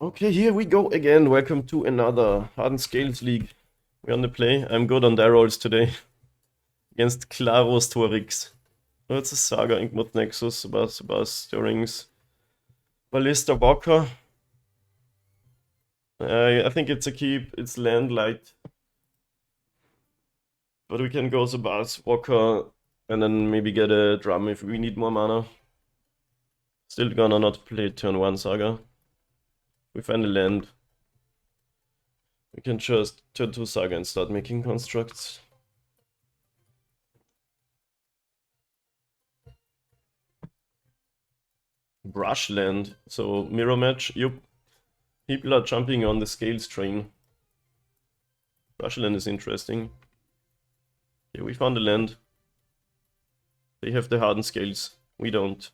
Okay, here we go again. Welcome to another Hardened Scales League. We're on the play. I'm good on die rolls today. Against Claros Torix. Oh, it's a Saga, Inkmoth Nexus, Sabas, Stirrings, Ballista Walker. I think it's a keep. It's land light. But we can go Sabas, Walker, and then maybe get a drum if we need more mana. Still gonna not play turn 1 Saga. We find a land. We can just turn 2 Saga and start making constructs. Brushland, so mirror match. Yup. People are jumping on the scales train. Brushland is interesting. Yeah, we found a land. They have the hardened scales. We don't.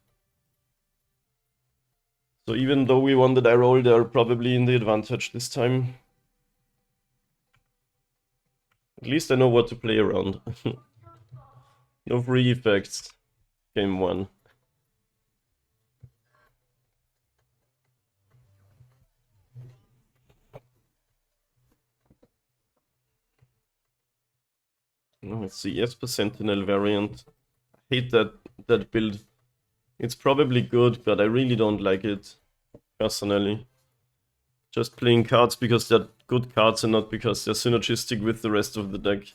So even though we won the die roll, they're probably in the advantage this time. At least I know what to play around. No free effects. Game 1. Oh, it's the Esper Sentinel variant. I hate that build. It's probably good, but I really don't like it, personally. Just playing cards because they're good cards and not because they're synergistic with the rest of the deck.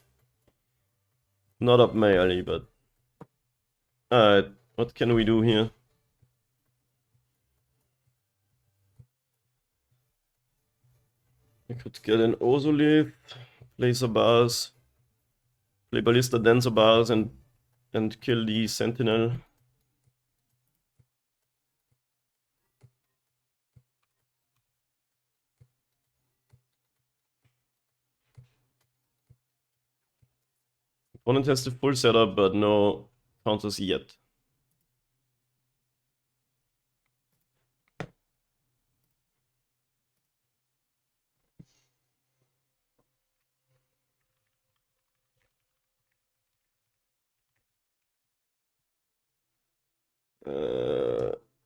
Not up my alley, but... what can we do here? I could get an Ozolith, play Sabaz, play Ballista, then Sabaz, and kill the Sentinel. Opponent has the full setup, but no counters yet.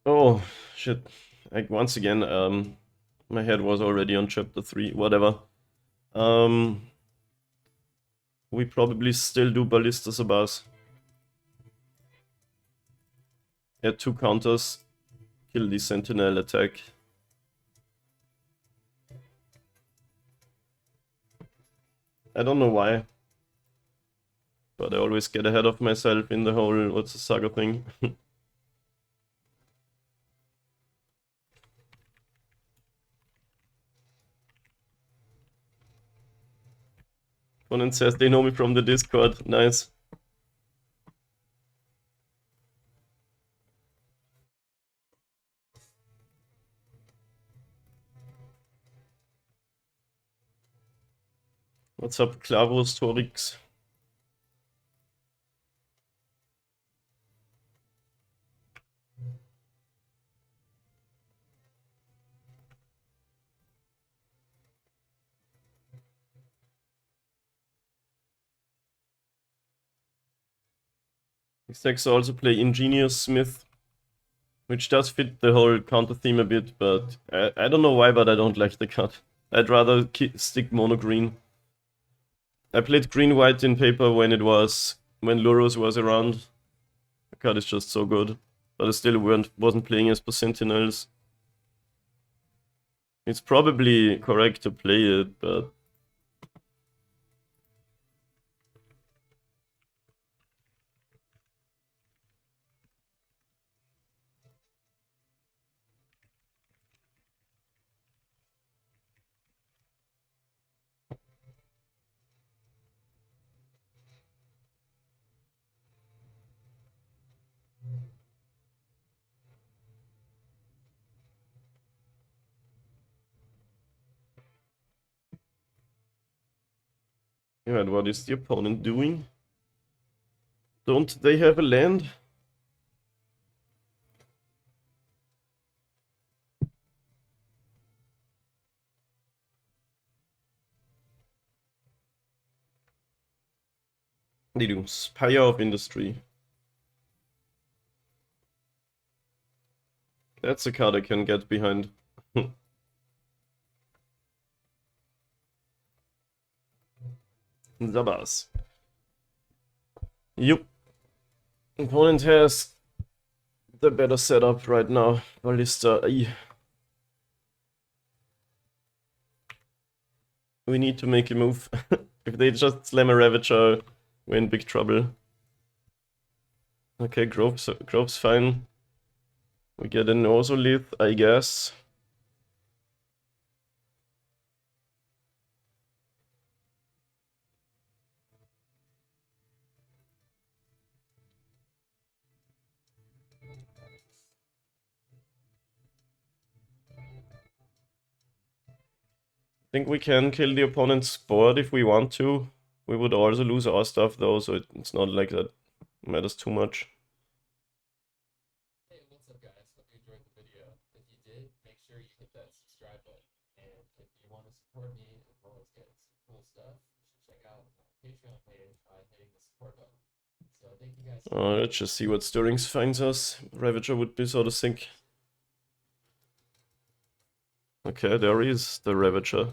Oh, shit. Like, once again, my head was already on chapter 3, whatever. We probably still do Ballista Sabaz. Add 2 counters, kill the Sentinel attack. I don't know why, but I always get ahead of myself in the whole what's the saga thing. Opponent says they know me from the Discord. Nice. What's up, Clavos Torix? These decks also play Ingenious Smith, which does fit the whole counter theme a bit, but I don't know why, but I don't like the card. I'd rather stick mono green. I played green-white in paper when Luros was around. The card is just so good, but I still wasn't playing as per Sentinels. It's probably correct to play it, but... Yeah, and what is the opponent doing? Don't they have a land? They do. Spire of Industry. That's a card I can get behind. Zabas. Yup. Opponent has the better setup right now. Ballista. We need to make a move. If they just slam a Ravager, we're in big trouble. Okay, Grove's fine. We get an Ozolith, I guess. I think we can kill the opponent's board if we want to. We would also lose our stuff though, so it's not like that matters too much. Hey, what's up guys? Hope you enjoyed the video. If you did, make sure you hit that subscribe button. And if you want to support me as well as get some cool stuff, you should check out my Patreon page by hitting the support button. So thank you guys. Let's just see what Stirrings finds us. Ravager would be sort of think. Okay, there is the Ravager.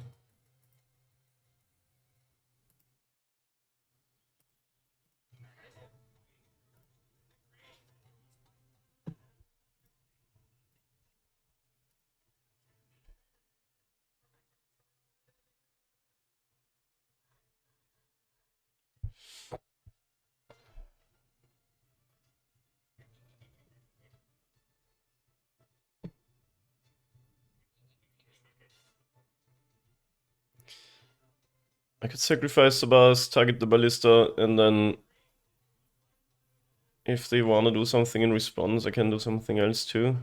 I could sacrifice the bars, target the Ballista, and then if they want to do something in response, I can do something else too.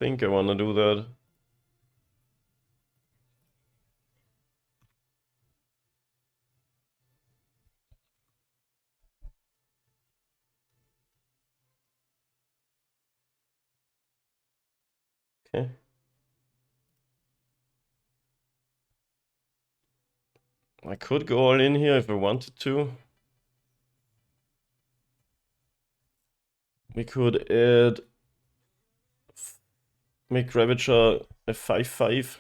I think I want to do that. Okay. I could go all in here if I wanted to. We could add... make Ravager a 5/5.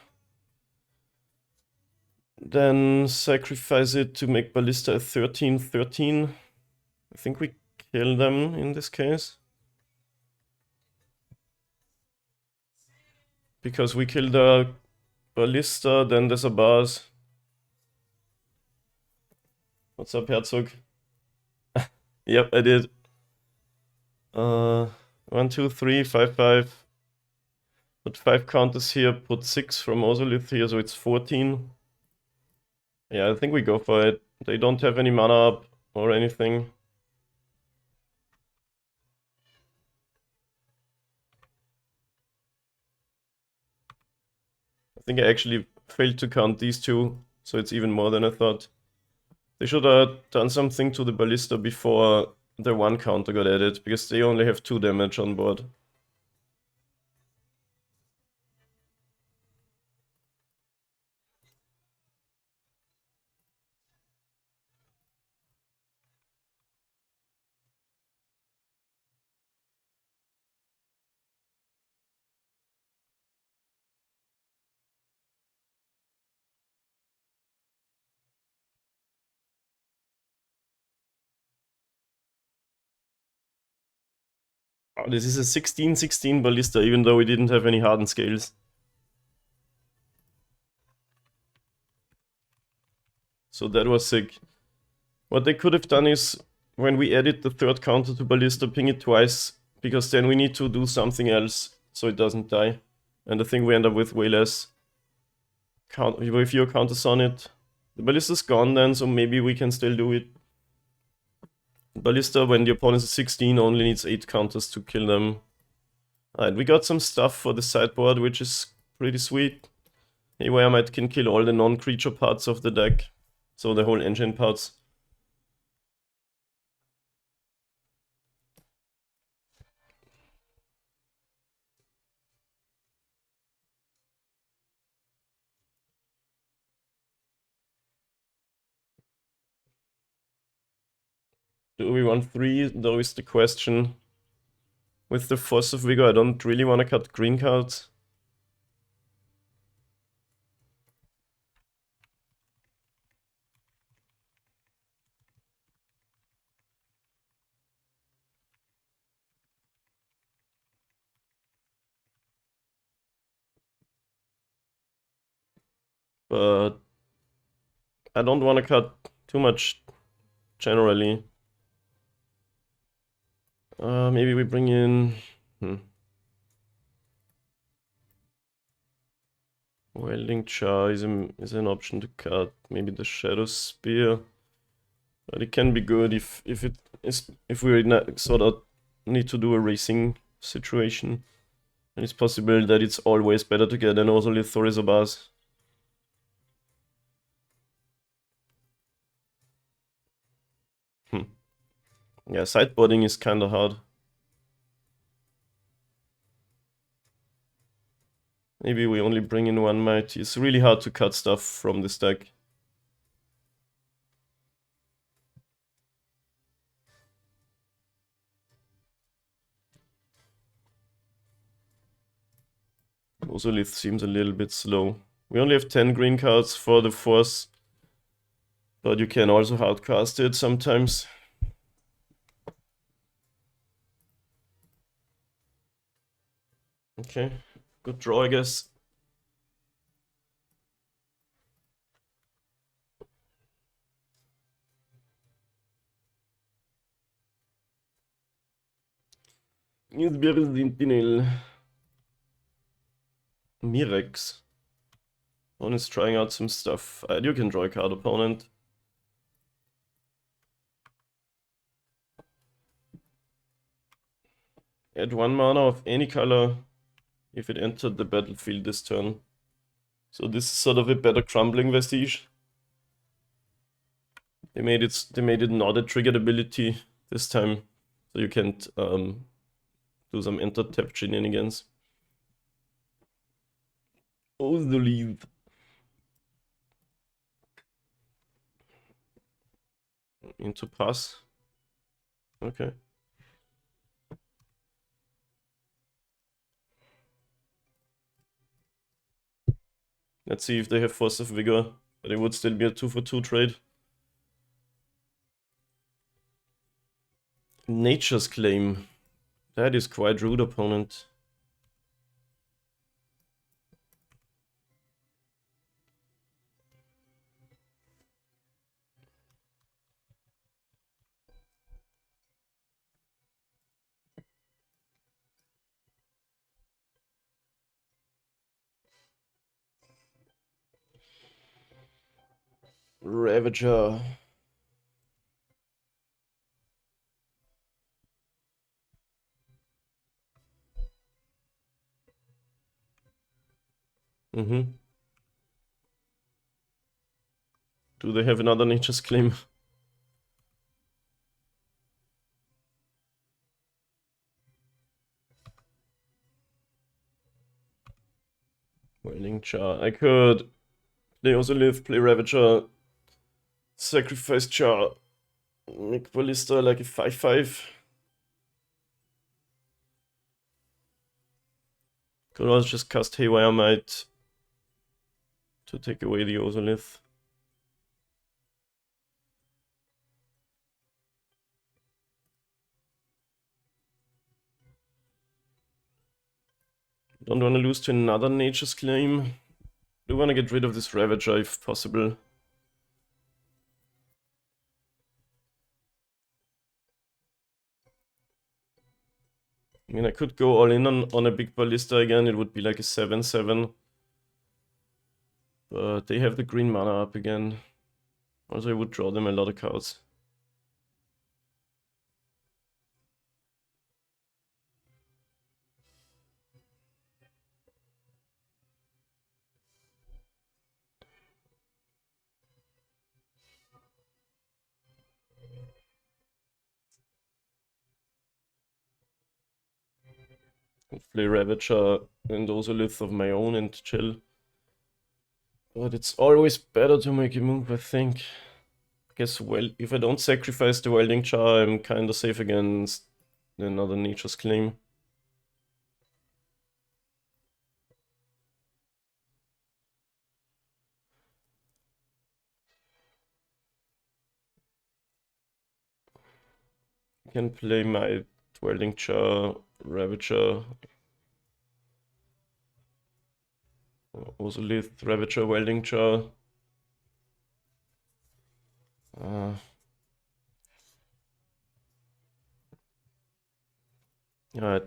Then sacrifice it to make Ballista a 13/13. I think we kill them in this case. Because we kill the Ballista, then there's a bars. What's up, Herzog? Yep, I did. 1, 2, 3, 5, 5. Put 5 counters here, put 6 from Ozolith here, so it's 14. Yeah, I think we go for it. They don't have any mana up or anything. I think I actually failed to count these two, so it's even more than I thought. They should have done something to the Ballista before the 1 counter got added, because they only have 2 damage on board. Oh, this is a 16/16 Ballista, even though we didn't have any hardened scales. So that was sick. What they could have done is, when we added the 3rd counter to Ballista, ping it twice, because then we need to do something else so it doesn't die. And I think we end up with way less with your counters on it. The Ballista's gone then, so maybe we can still do it. Ballista, when the opponent is 16, only needs 8 counters to kill them. Alright, we got some stuff for the sideboard, which is pretty sweet. Haywire might can kill all the non-creature parts of the deck. So the whole engine parts. Do we want 3? Though is the question. With the Force of Vigor, I don't really want to cut green cards. but I don't want to cut too much generally. Maybe we bring in... Welding Char is an option to cut. Maybe the Shadow Spear. But it can be good if we sort of need to do a racing situation. And it's possible that it's always better to get an Ozolith or Isobaz. Yeah, sideboarding is kinda hard. Maybe we only bring in one might. It's really hard to cut stuff from this deck. Ozolith seems a little bit slow. We only have 10 green cards for the Force, but you can also hardcast it sometimes. Okay, good draw, I guess. Newsbeer Sentinel. Mirex. One is trying out some stuff. You can draw a card, opponent. Add 1 mana of any color if it entered the battlefield this turn. So this is sort of a better crumbling Vestige. They made it not a triggered ability this time, so you can't do some enter tap shenanigans. Oh, the lead. Into pass. Okay. Let's see if they have Force of Vigor, but it would still be a 2-for-2 trade. Nature's Claim. That is quite rude, opponent. Ravager. Do they have another Nature's Claim? Welding Char. I could play Ozolith, play Ravager, sacrifice Char, make Ballista like a 5-5. Could also just cast Haywire Might to take away the Ozolith. Don't want to lose to another Nature's Claim. Do want to get rid of this Ravager if possible. I mean, I could go all in on a big Ballista again. It would be like a 7-7. But they have the green mana up again. Also, I would draw them a lot of cards. Play Ravager and Ozolith of my own and chill. But it's always better to make a move, I think. I guess, well, if I don't sacrifice the Welding Char, I'm kinda safe against another Nature's Claim. I can play my Welding Char, Ravager. Ozolith, Ravager, Welding Jar. Alright.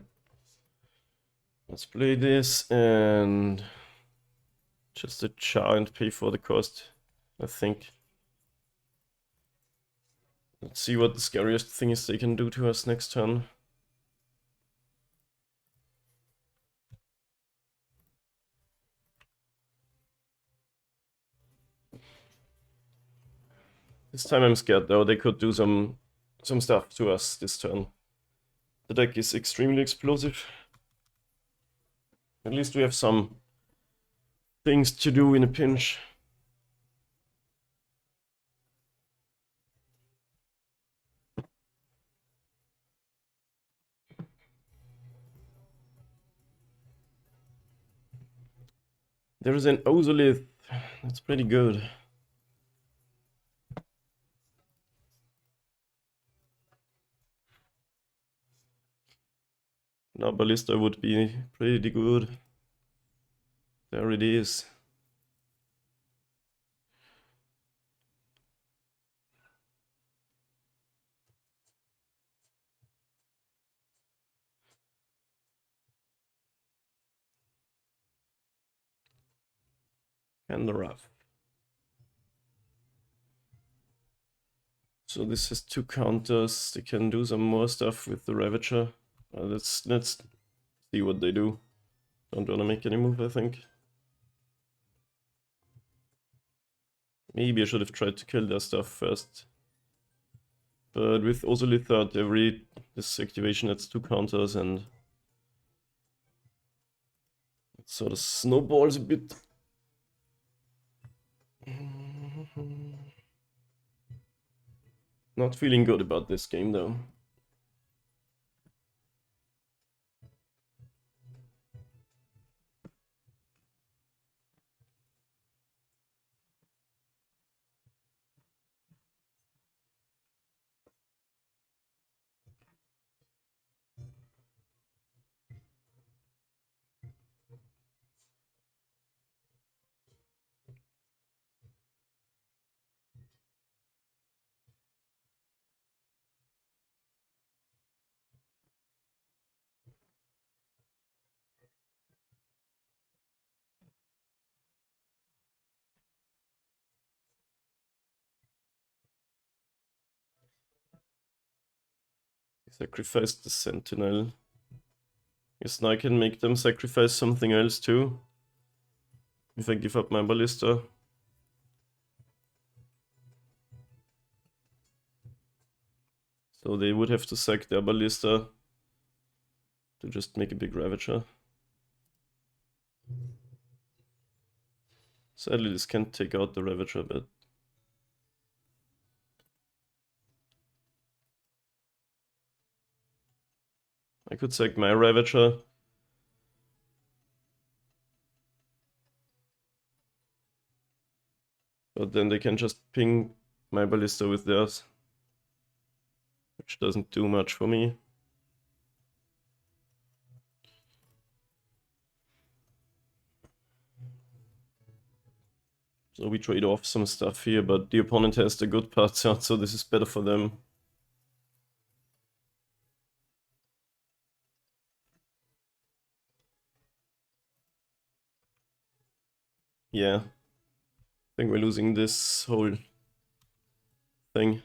Let's play this and just a char and pay for the cost, I think. Let's see what the scariest thing is they can do to us next turn. This time I'm scared though, they could do some stuff to us this turn. The deck is extremely explosive. At least we have some things to do in a pinch. There's an Ozolith. That's pretty good. Now Ballista would be pretty good. There it is. And the rough. So this has 2 counters. They can do some more stuff with the Ravager. Let's see what they do. Don't wanna make any move, I think. Maybe I should have tried to kill their stuff first. But with Ozolith out, this activation adds 2 counters and it sort of snowballs a bit. Not feeling good about this game though. Sacrifice the Sentinel. Guess now I can make them sacrifice something else too. If I give up my Ballista. So they would have to sack their Ballista to just make a big Ravager. Sadly this can't take out the Ravager, but I could sack my Ravager. But then they can just ping my Ballista with theirs. Which doesn't do much for me. So we trade off some stuff here, but the opponent has the good parts out, so this is better for them. Yeah. I think we're losing this whole thing.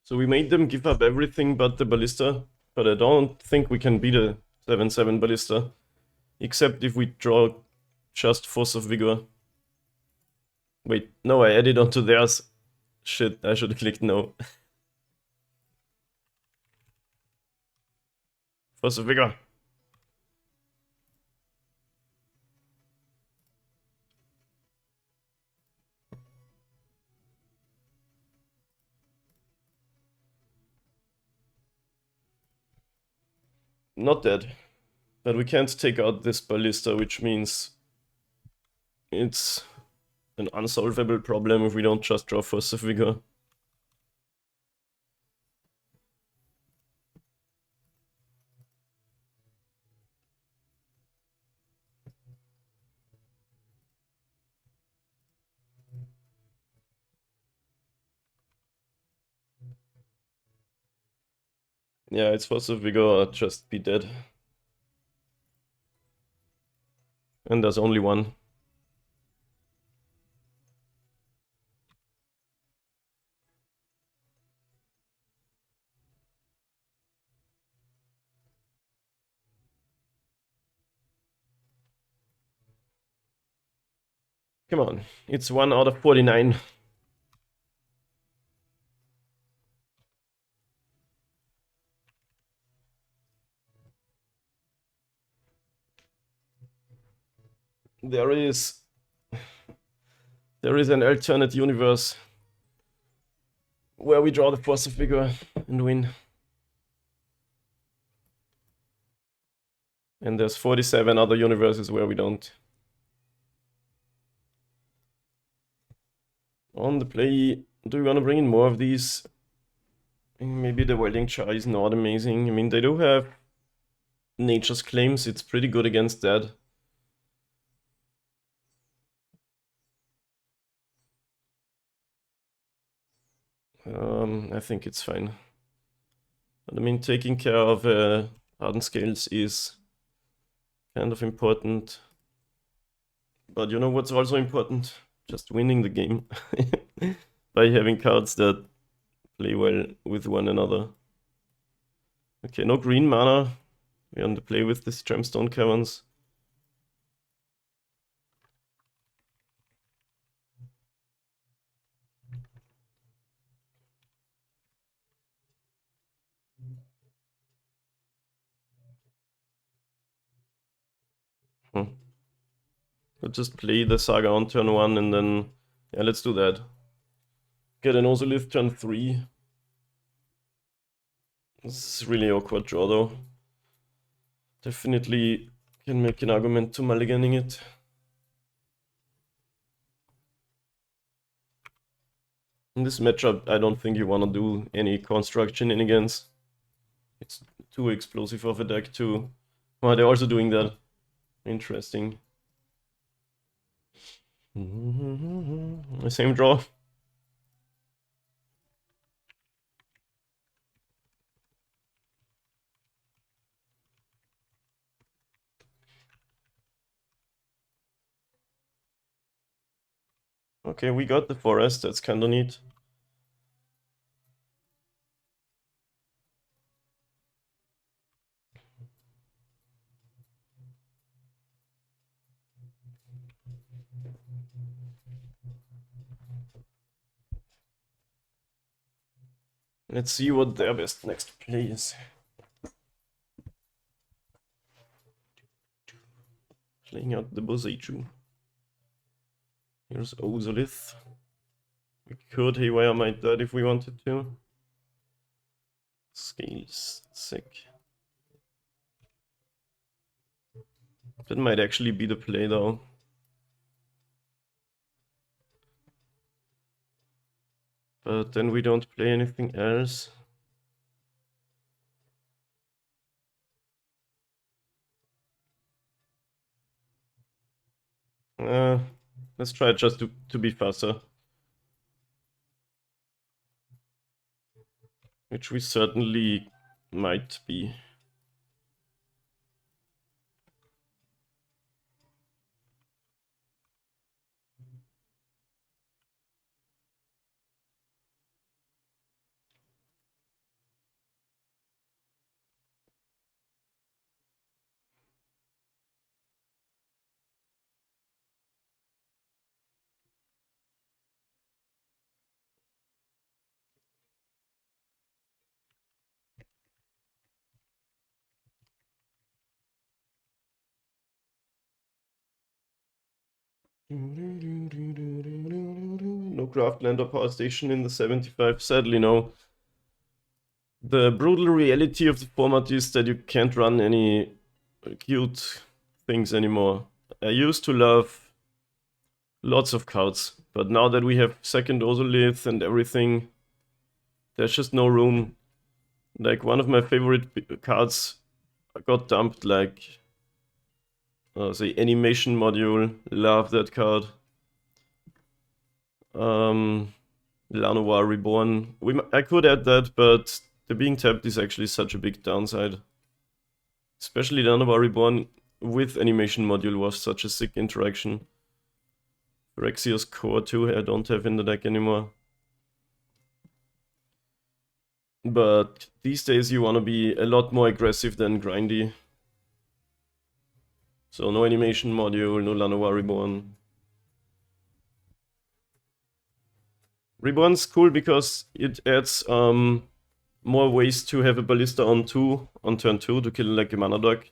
So we made them give up everything but the Ballista, but I don't think we can beat a 7/7 Ballista, except if we draw just Force of Vigor. Wait, no, I added onto theirs. Shit, I should have clicked no. Force of Vigor. not dead. But we can't take out this ballista, which means it's an unsolvable problem if we don't just draw Force of Vigor. Yeah, it's Force of Vigor or just be dead. And there's only one. Come on, it's 1 out of 49. There is an alternate universe where we draw the Force of Vigor and win. And there's 47 other universes where we don't. On the play, do we want to bring in more of these? Maybe the Welding Char is not amazing. I mean, they do have Nature's Claims. It's pretty good against that. I think it's fine. But I mean, taking care of Hardened Scales is kind of important. But you know what's also important? Just winning the game. By having cards that play well with one another. Okay, no green mana. We're on the play with these Gemstone Caverns. We'll just play the Saga on turn 1 and then... Yeah, let's do that. Get an Ozolith turn 3. This is really awkward draw though. Definitely can make an argument to mulliganing it. In this matchup, I don't think you want to do any construct shenanigans. It's too explosive of a deck too. Oh, they're also doing that. Interesting. Same draw. Okay, we got the forest, that's kinda neat. Let's see what their best next play is. Playing out the Boseiju. Here's Ozolith. We could Haywire Might that if we wanted to. Scales, sick. That might actually be the play though. But then we don't play anything else. Let's try just to be faster. Which we certainly might be. No Craftland or Power Station in the 75, sadly no. The brutal reality of the format is that you can't run any cute things anymore. I used to love lots of cards, but now that we have second Ozolith and everything, there's just no room. Like, one of my favorite cards got dumped, like, the animation module. Love that card. Lanoir Reborn. I could add that, but the being tapped is actually such a big downside. Especially Lanoir Reborn with animation module was such a sick interaction. Phyrexia's Core too, I don't have in the deck anymore. But these days you want to be a lot more aggressive than grindy. So no animation module, no Lanoir Reborn. Reborn's cool because it adds more ways to have a Ballista on turn 2 to kill like a mana dog.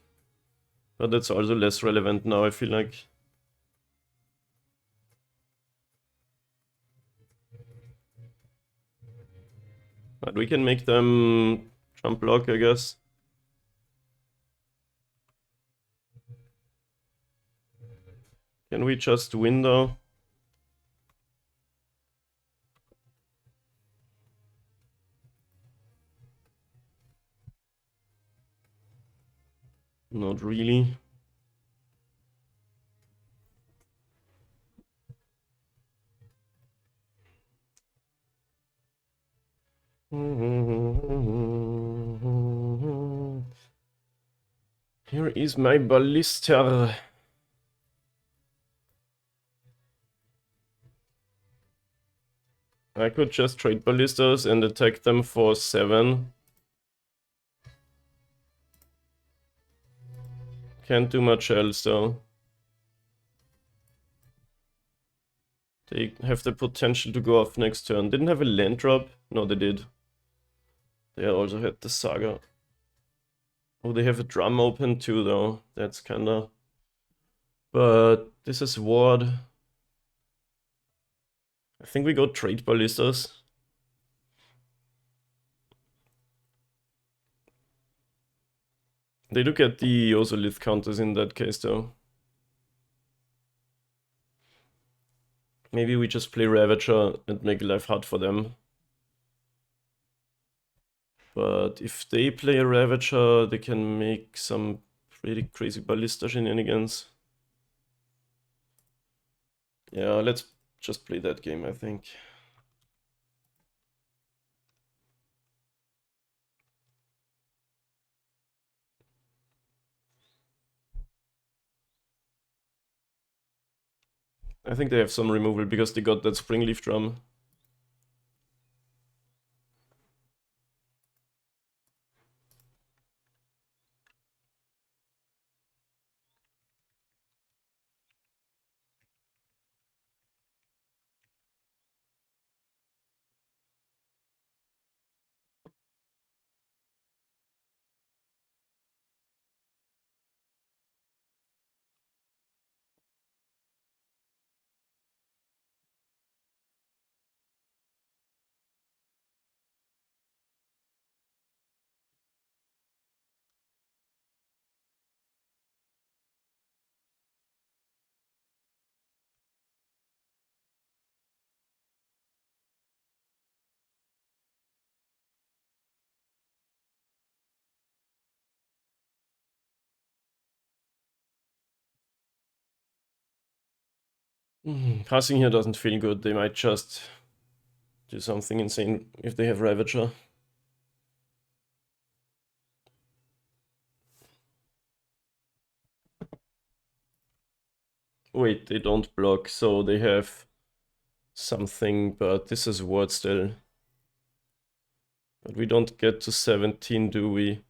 But that's also less relevant now, I feel like. But we can make them jump block, I guess. Can we just win though? Not really. Here is my Ballista. I could just trade Ballistas and attack them for 7. Can't do much else though. They have the potential to go off next turn. Didn't have a land drop? No, they did. They also had the Saga. Oh, they have a drum open too though. That's kinda... But this is Ward. I think we go trade Ballistas. They do get the Ozolith counters in that case though. Maybe we just play Ravager and make life hard for them. But if they play a Ravager, they can make some pretty crazy Ballista shenanigans. Yeah, let's just play that game, I think. I think they have some removal because they got that Springleaf Drum. Passing here doesn't feel good. They might just do something insane if they have Ravager. Wait, they don't block, so they have something, but this is Ward still. But we don't get to 17, do we?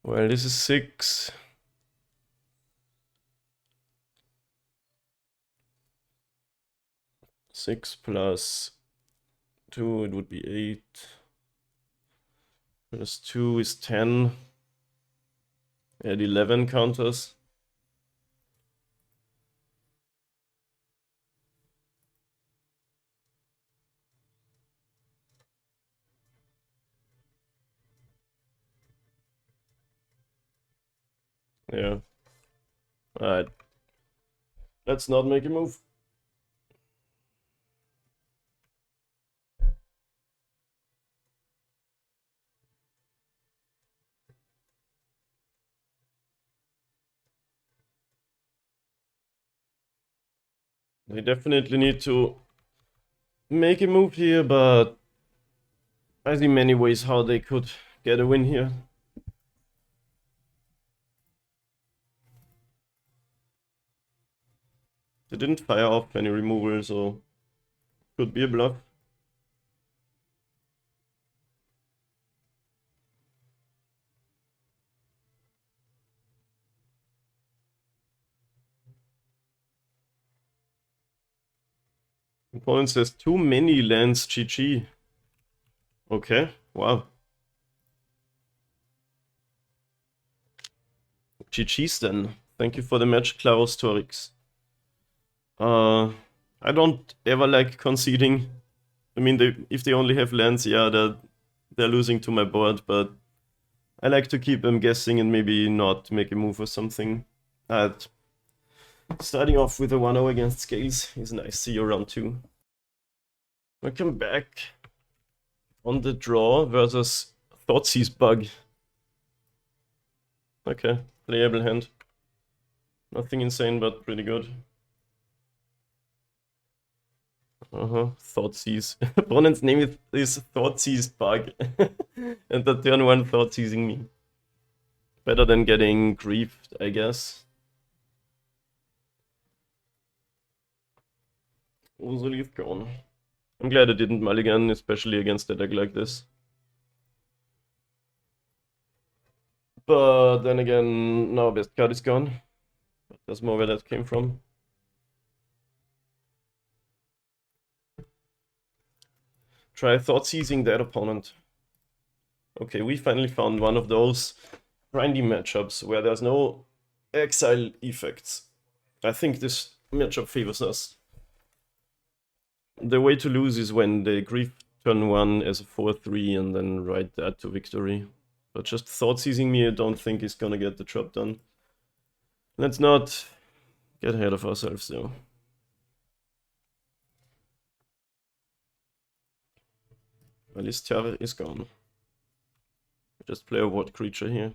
Well, this is 6. Six plus 2, it would be 8. Plus 2 is 10. Add 11 counters. Yeah. Alright. Let's not make a move. They definitely need to make a move here, but I see many ways how they could get a win here. They didn't fire off any removal, so could be a bluff. Opponent says too many lands, GG. Okay, wow. GG's then. Thank you for the match, Klaus Torix. I don't ever like conceding. I mean, if they only have lands, yeah, they're losing to my board, but I like to keep them guessing and maybe not make a move or something. Starting off with a 1-0 against Scales is nice. See you round 2. Welcome back on the draw versus Thoughtseize Bug. Okay, playable hand. Nothing insane, but pretty good. Thoughtseize. Opponent's name is Thoughtseize Bug. And the turn 1 Thoughtseizing me. Better than getting griefed, I guess. Eldrazi-Tron. I'm glad I didn't mulligan, especially against a deck like this. But then again, now best card is gone. But there's more where that came from. Try Thoughtseizing that opponent. Okay, we finally found one of those grindy matchups where there's no exile effects. I think this matchup favors us. The way to lose is when they grief turn 1 as a 4-3 and then ride that to victory. But just Thoughtseizing me, I don't think is gonna get the job done. Let's not get ahead of ourselves though. Well, his terror is gone. Just play a ward creature here.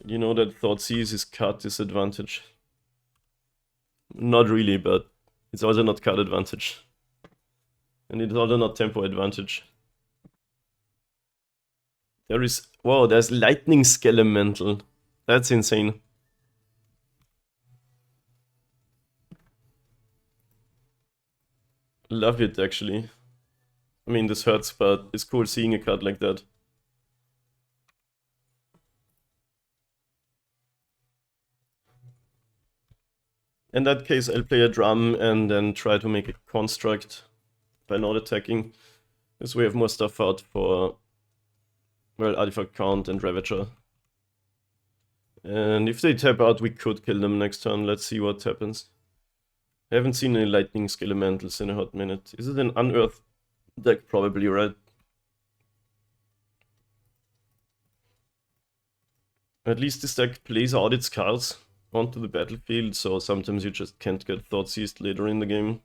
Did you know that Thoughtseize is card disadvantage? Not really, but it's also not card advantage. And it's also not tempo advantage. There is... Wow, there's Lightning Skelemental. That's insane. Love it, actually. I mean, this hurts, but it's cool seeing a card like that. In that case, I'll play a drum and then try to make a construct by not attacking. This way I have more stuff out for, well, Artifact Count and Ravager. And if they tap out, we could kill them next turn. Let's see what happens. I haven't seen any Lightning Skelementals in a hot minute. Is it an Unearthed deck? Probably, right? At least this deck plays out its cards onto the battlefield, so sometimes you just can't get Thoughtseized later in the game.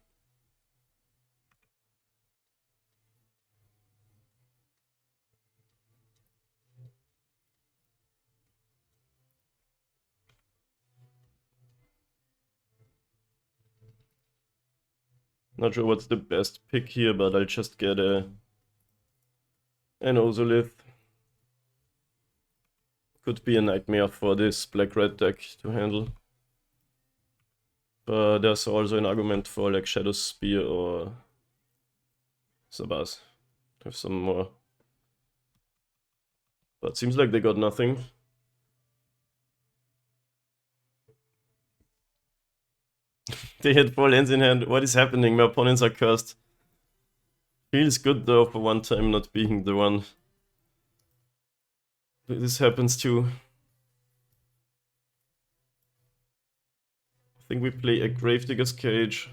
Not sure what's the best pick here, but I'll just get an Ozolith. Could be a nightmare for this black-red deck to handle. But there's also an argument for like Shadow Spear or Sabaz. Have some more. But seems like they got nothing. They had 4 lands in hand. What is happening? My opponents are cursed. Feels good though for one time not being the one. This happens too. I think we play a Gravedigger's Cage.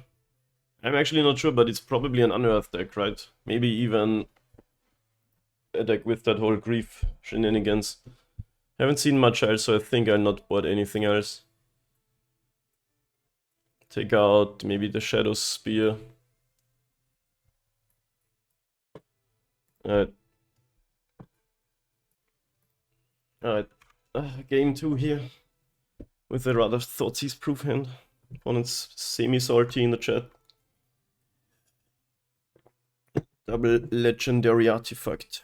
I'm actually not sure, but it's probably an Unearthed deck, right? Maybe even a deck with that whole grief shenanigans. Haven't seen much else, so I think I'll not board anything else. Take out maybe the Shadow Spear. Alright. Alright. Game 2 here. With a rather Thoughtseize proof hand. Opponent's semi-salty in the chat. Double legendary artifact.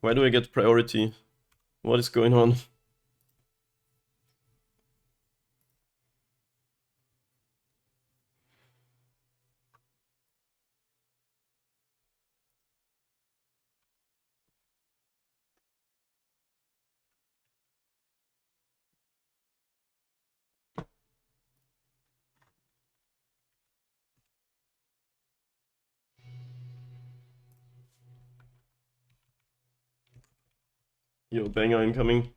Why do I get priority? What is going on? Yo, banger incoming.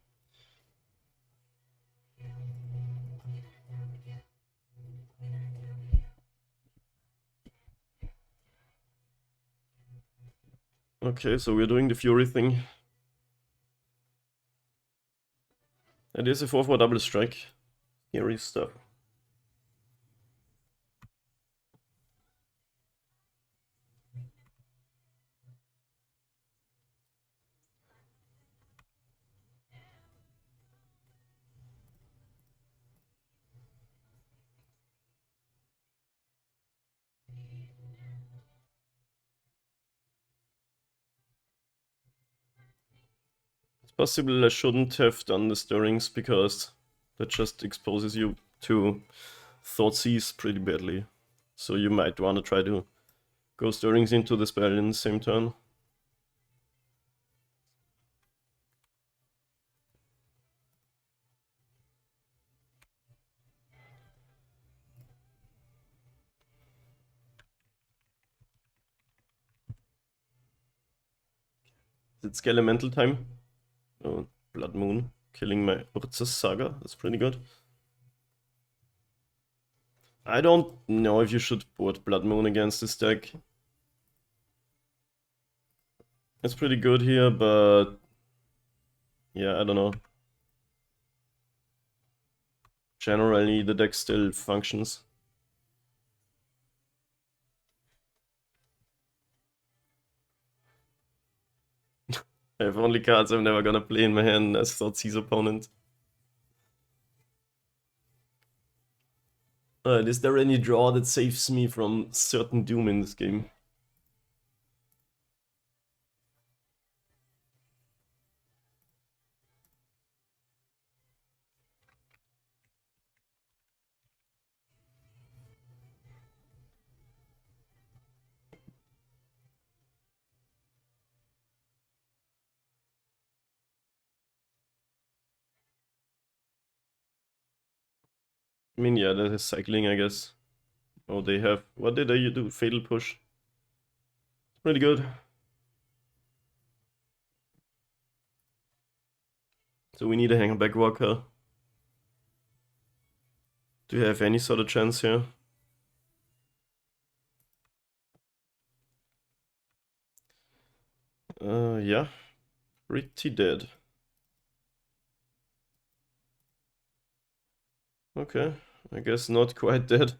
Okay, so we're doing the Fury thing. It is a 4/4 double strike. Scary stuff. It's possible I shouldn't have done the stirrings because that just exposes you to Thoughtseize pretty badly. So you might want to try to go stirrings into the spell in the same turn. Is it Skelemental time? Oh, Blood Moon. Killing my Urza's Saga. That's pretty good. I don't know if you should board Blood Moon against this deck. It's pretty good here, but yeah, I don't know. Generally, the deck still functions. I have only cards I'm never gonna play in my hand as Thoughtseize opponent. Is there any draw that saves me from certain doom in this game? I mean, yeah, that is cycling, I guess. Oh, they have... What did they do? Fatal Push. Pretty good. So we need a Hangback Walker. Do you have any sort of chance here? Yeah. Pretty dead. Okay, I guess not quite dead.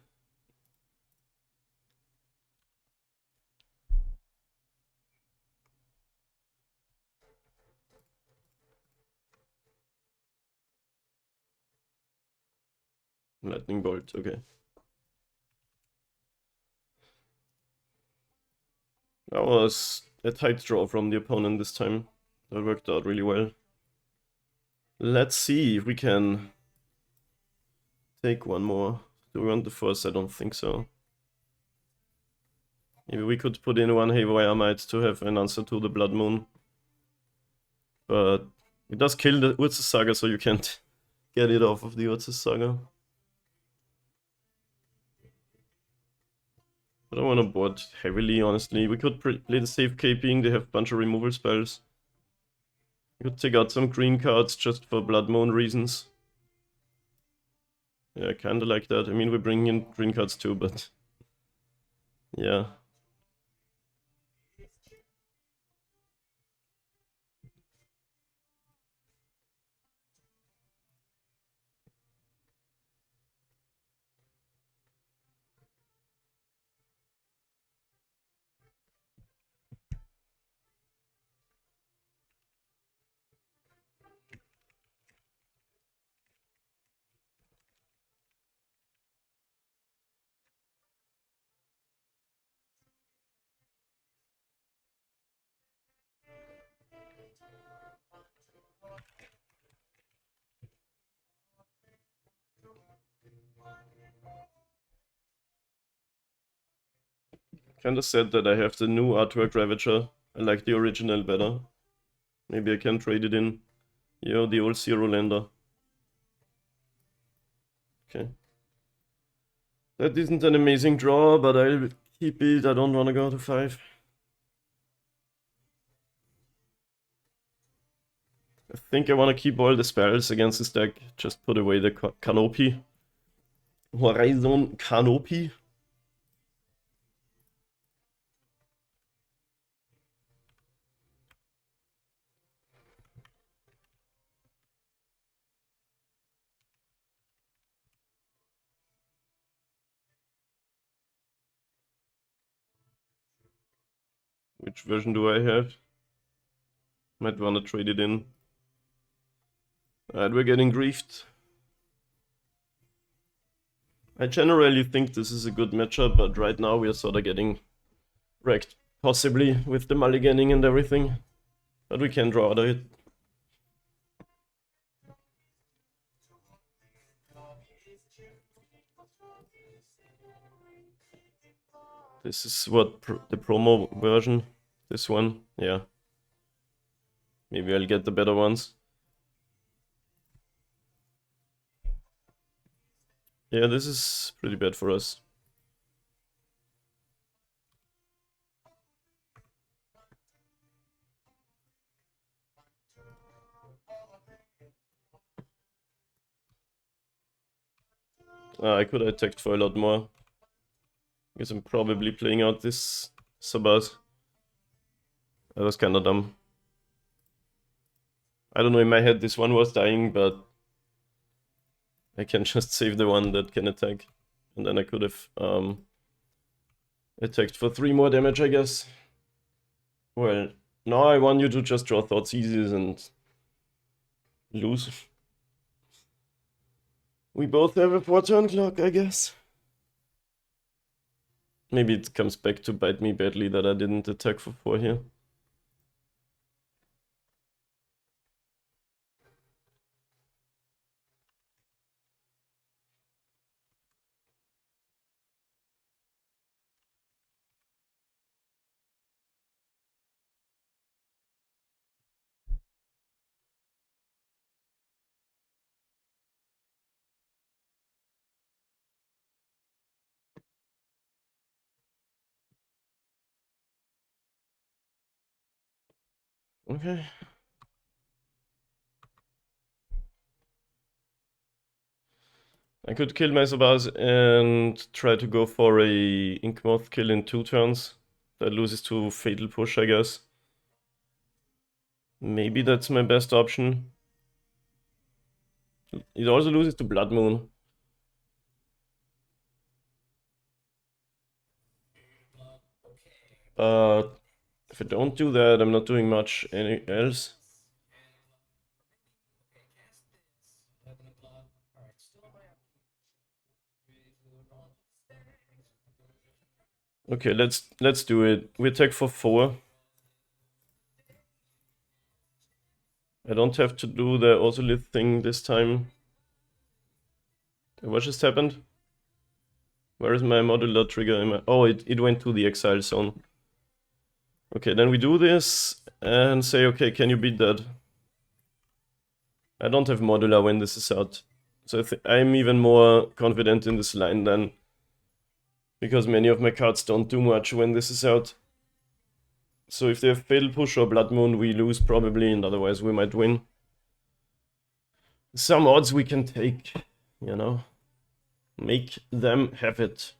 Lightning Bolt, okay. That was a tight draw from the opponent this time. That worked out really well. Let's see if we can take one more. Do we want the first? I don't think so. Maybe we could put in one Haywire Might to have an answer to the Blood Moon. But it does kill the Urza's Saga, so you can't get it off of the Urza's Saga. I don't want to board heavily, honestly. We could play the safe KPing, they have a bunch of removal spells. We could take out some green cards just for Blood Moon reasons. Yeah, kinda like that. I mean, we bring in green cards too, but... yeah. Kinda sad that I have the new artwork Ravager. I like the original better. Maybe I can trade it in. Yeah, the old Zero Lander. Okay. That isn't an amazing draw, but I'll keep it. I don't want to go to 5. I think I want to keep all the spells against this deck. Just put away the Canopy. Horizon Canopy. Which version do I have? Might want to trade it in. Alright, we're getting griefed. I generally think this is a good matchup, but right now we are sort of getting wrecked. Possibly with the mulliganing and everything. But we can draw out of it. This is what the promo version. This one, yeah. Maybe I'll get the better ones. Yeah, this is pretty bad for us. I could have attacked for a lot more. Because I'm probably playing out this Sabbath. That was kinda dumb. I don't know, in my head this one was dying, but I can just save the one that can attack. And then I could have attacked for 3 more damage, I guess. Well, now I want you to just draw Thoughtseizes and lose. We both have a 4-turn clock, I guess. Maybe it comes back to bite me badly that I didn't attack for 4 here. Okay. I could kill my Sabaz and try to go for a Inkmoth kill in 2 turns. That loses to Fatal Push, I guess. Maybe that's my best option. It also loses to Blood Moon. But if I don't do that, I'm not doing much else. Okay, let's do it. We attack for 4. I don't have to do the Ozolith thing this time. What just happened? Where is my modular trigger? Oh, it went to the exile zone. Okay, then we do this and say, okay, can you beat that? I don't have modular when this is out. So I'm even more confident in this line then. Because many of my cards don't do much when this is out. So if they have Fatal Push or Blood Moon, we lose probably, and otherwise we might win. Some odds we can take, you know. Make them have it.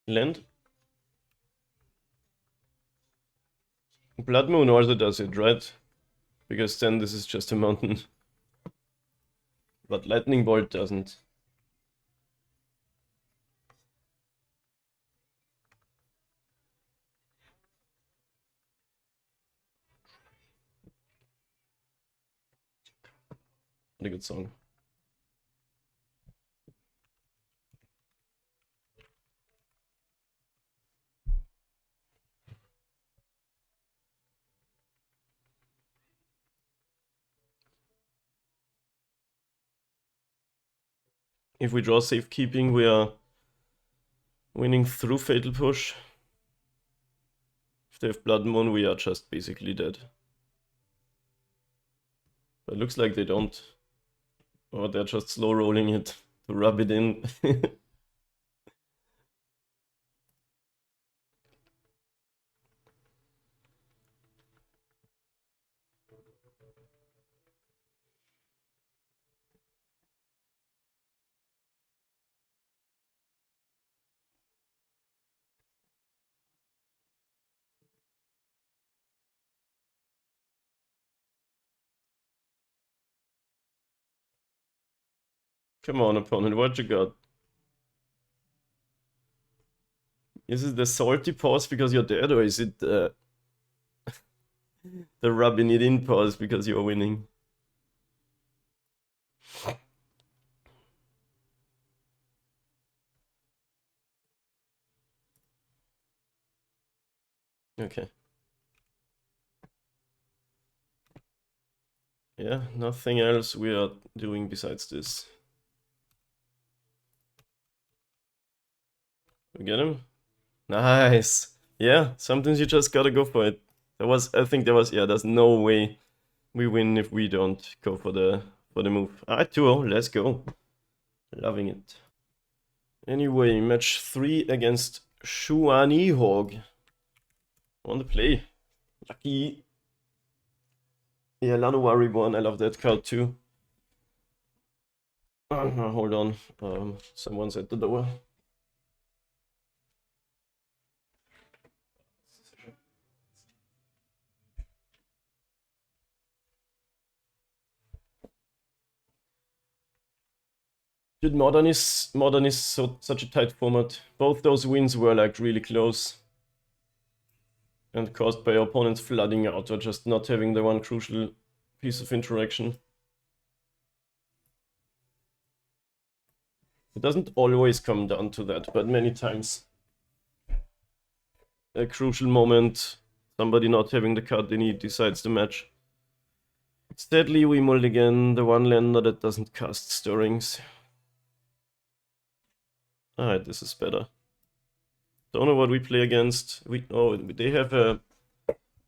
Land? Blood Moon also does it, right? Because then this is just a mountain. But Lightning Bolt doesn't. What a good song. If we draw Safekeeping, we are winning through Fatal Push. If they have Blood Moon, we are just basically dead. But it looks like they don't. Or they're just slow rolling it to rub it in. Come on, opponent, what you got? Is it the salty pause because you're dead, or is it the rubbing it in pause because you're winning? Okay. Yeah, nothing else we are doing besides this. We get him? Nice. Yeah, sometimes you just gotta go for it. I think there's no way we win if we don't go for the move. Alright, 2-0, let's go. Loving it. Anyway, match 3 against Shuani Hog. On the play. Lucky. Yeah, Lanoa Reborn, I love that card too. Hold on, someone's at the door. Dude, Modern is such a tight format. Both those wins were like really close. And caused by opponents flooding out or just not having the one crucial piece of interaction. It doesn't always come down to that, but many times. A crucial moment, somebody not having the card they need decides the match. Sadly, we mulligan the one lander that doesn't cast Stirrings. Alright, this is better. Don't know what we play against. They have a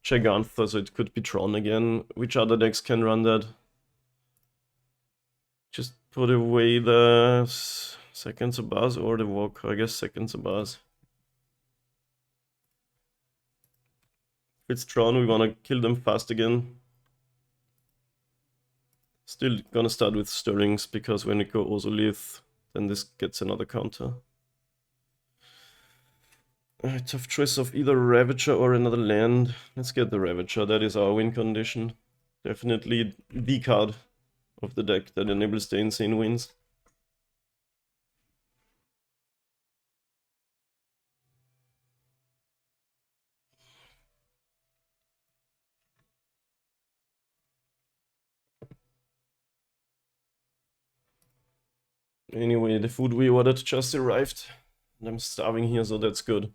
Gigantha, so it could be Tron again. Which other decks can run that? Just put away the Second Sabaz or the Walker. I guess Second Sabaz. If it's Tron, we wanna kill them fast again. Still gonna start with Stirrings, because when we go Ozolith, then this gets another counter. Tough choice of either Ravager or another land. Let's get the Ravager, that is our win condition. Definitely the card of the deck that enables the insane wins. Anyway, the food we ordered just arrived. And I'm starving here, so that's good.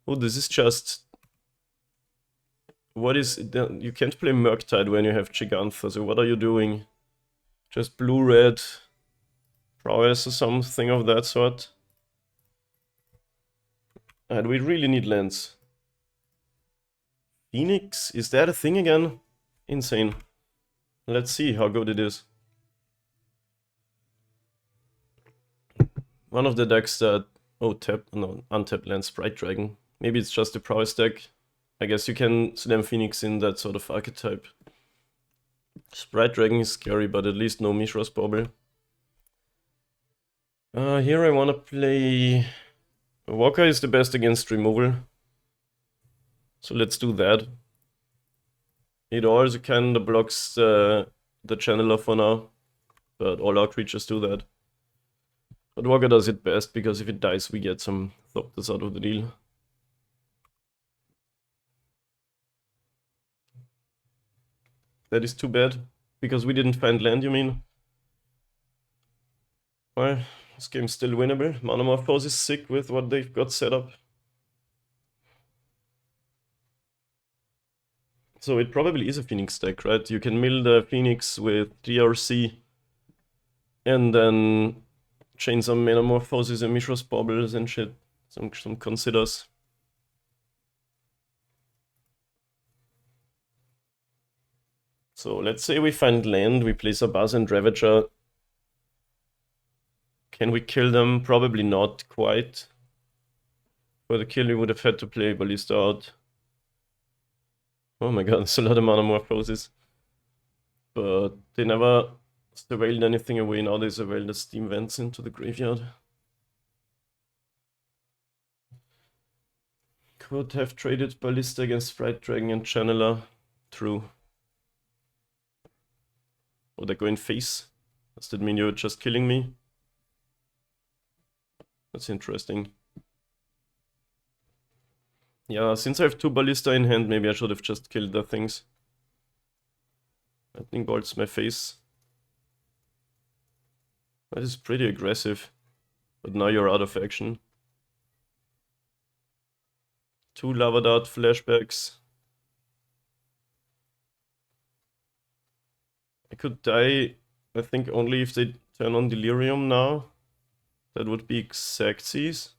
Oh, this is just... What is... You can't play Murktide when you have Gigantha, so what are you doing? Just blue-red Prowess or something of that sort? And we really need lands. Phoenix? Is that a thing again? Insane. Let's see how good it is. One of the decks that... Oh, untap land Sprite Dragon. Maybe it's just a Prowess deck. I guess you can slam Phoenix in that sort of archetype. Sprite Dragon is scary, but at least no Mishra's Bauble. Here I wanna play... Walker is the best against removal. So let's do that. It also kinda blocks the Channeler for now. But all our creatures do that. But Walker does it best, because if it dies, we get some Thopters out of the deal. That is too bad. Because we didn't find land, you mean? Well, this game's still winnable. Monomorphose is sick with what they've got set up. So it probably is a Phoenix deck, right? You can mill the Phoenix with DRC and then chain some metamorphoses and Mishra's baubles and shit. Some considers. So let's say we find land, we place a Buzz and Ravager. Can we kill them? Probably not quite. For the kill we would have had to play Ballista out. Oh my god, there's a lot of metamorphoses. But they never surveilled anything away, now they surveil the steam vents into the graveyard. Could have traded Ballista against Fright Dragon and Channeler. True. Oh, they go in face. Does that mean you're just killing me? That's interesting. Yeah, since I have 2 Ballista in hand, maybe I should have just killed the things. Lightning bolts my face. That is pretty aggressive. But now you're out of action. 2 Lava Dart flashbacks. I could die, I think, only if they turn on Delirium now. That would be Xaxes.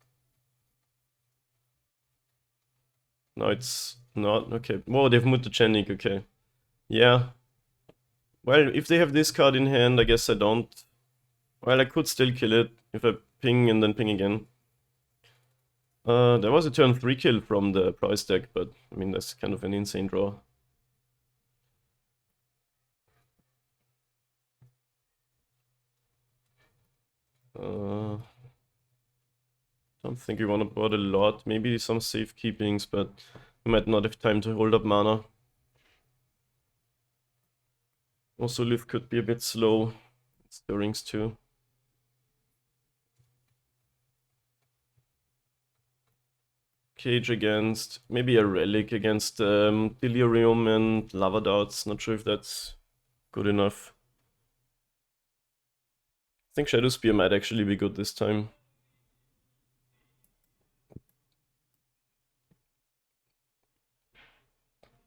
No, it's not. Okay. Whoa, they've mutagenic. Okay. Yeah. Well, if they have this card in hand, I guess I don't. Well, I could still kill it if I ping and then ping again. There was a turn 3 kill from the Prowess deck, but I mean, that's kind of an insane draw. Don't think we want to board a lot. Maybe some safekeepings, but we might not have time to hold up mana. Also, Liv could be a bit slow. Stirrings too. Cage against, maybe a Relic against Delirium and Lava Darts. Not sure if that's good enough. I think Shadow Spear might actually be good this time.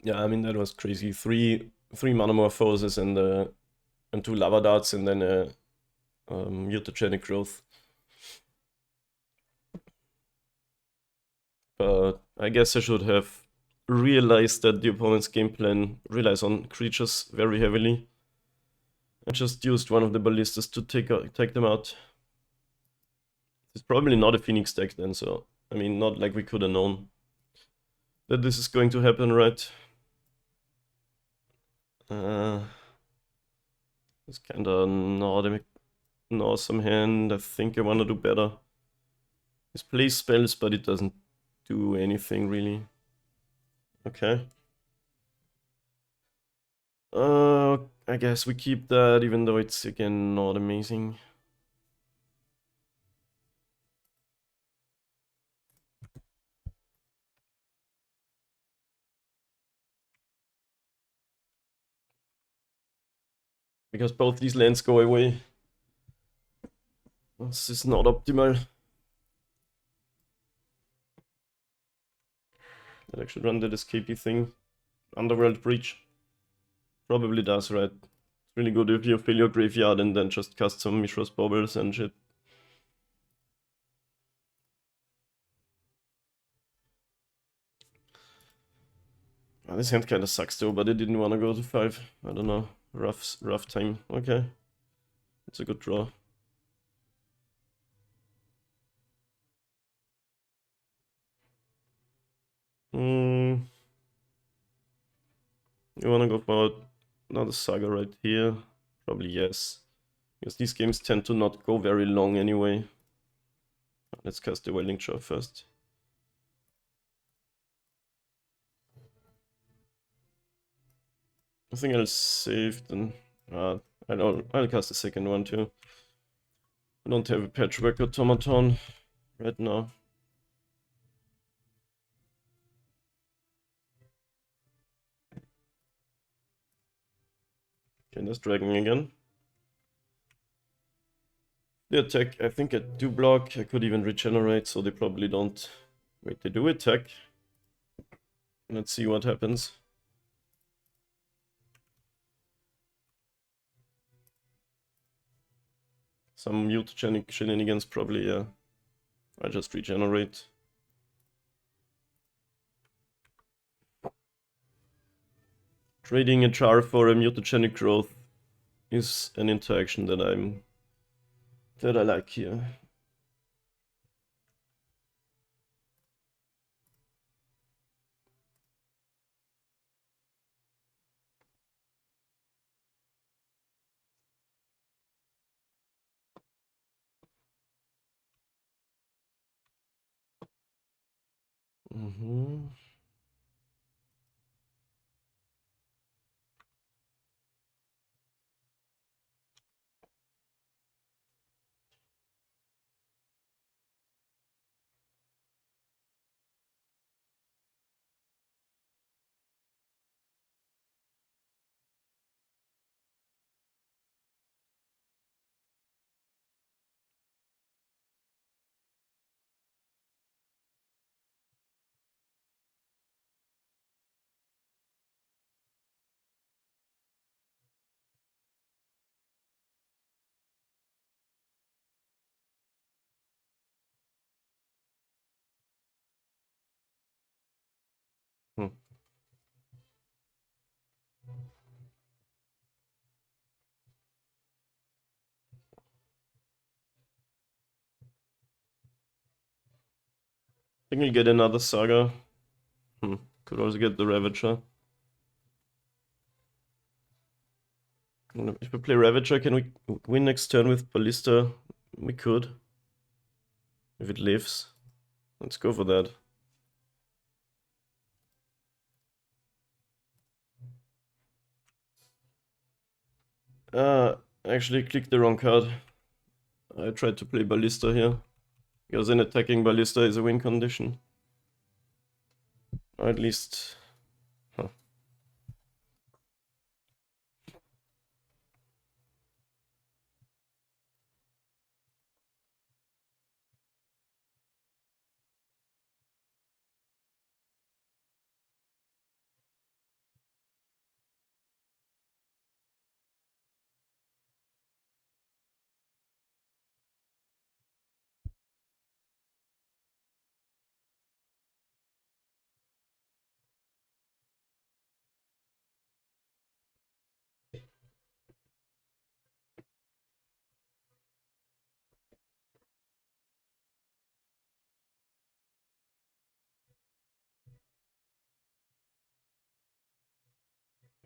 Yeah, I mean that was crazy. Three Metamorphoses and 2 Lava Darts and then a Mutagenic Growth. But I guess I should have realized that the opponent's game plan relies on creatures very heavily. I just used one of the Ballistas to take them out. It's probably not a Phoenix deck then, so I mean, not like we could have known that this is going to happen, right? It's kinda not an awesome hand. I think I want to do better. It plays spells, but it doesn't do anything really. Okay. I guess we keep that, even though it's again not amazing. Because both these lands go away. This is not optimal. I'd actually run that escapey thing. Underworld Breach. Probably does, right? It's really good if you fill your graveyard and then just cast some Mishra's Baubles and shit. Oh, this hand kinda sucks though, but I didn't want to go to 5. I don't know. Rough time. Okay. It's a good draw. You wanna go for another Saga right here? Probably yes. Because these games tend to not go very long anyway. Let's cast the Welding Jaw first. I think I'll save then. I'll cast the second one too. I don't have a Patchwork Automaton right now. Okay, there's Dragon again. The attack, I think I do block. I could even regenerate, so they probably don't. Wait, they do attack. Let's see what happens. Some mutagenic shenanigans probably, yeah. I just regenerate. Trading a char for a mutagenic growth is an interaction that I like here. Mm-hmm. Hmm. I think we'll get another Saga. Could also get the Ravager. If we play Ravager, can we win next turn with Ballista? We could. If it lives. Let's go for that. Actually clicked the wrong card. I tried to play Ballista here. Because an attacking Ballista is a win condition. Or at least... Huh.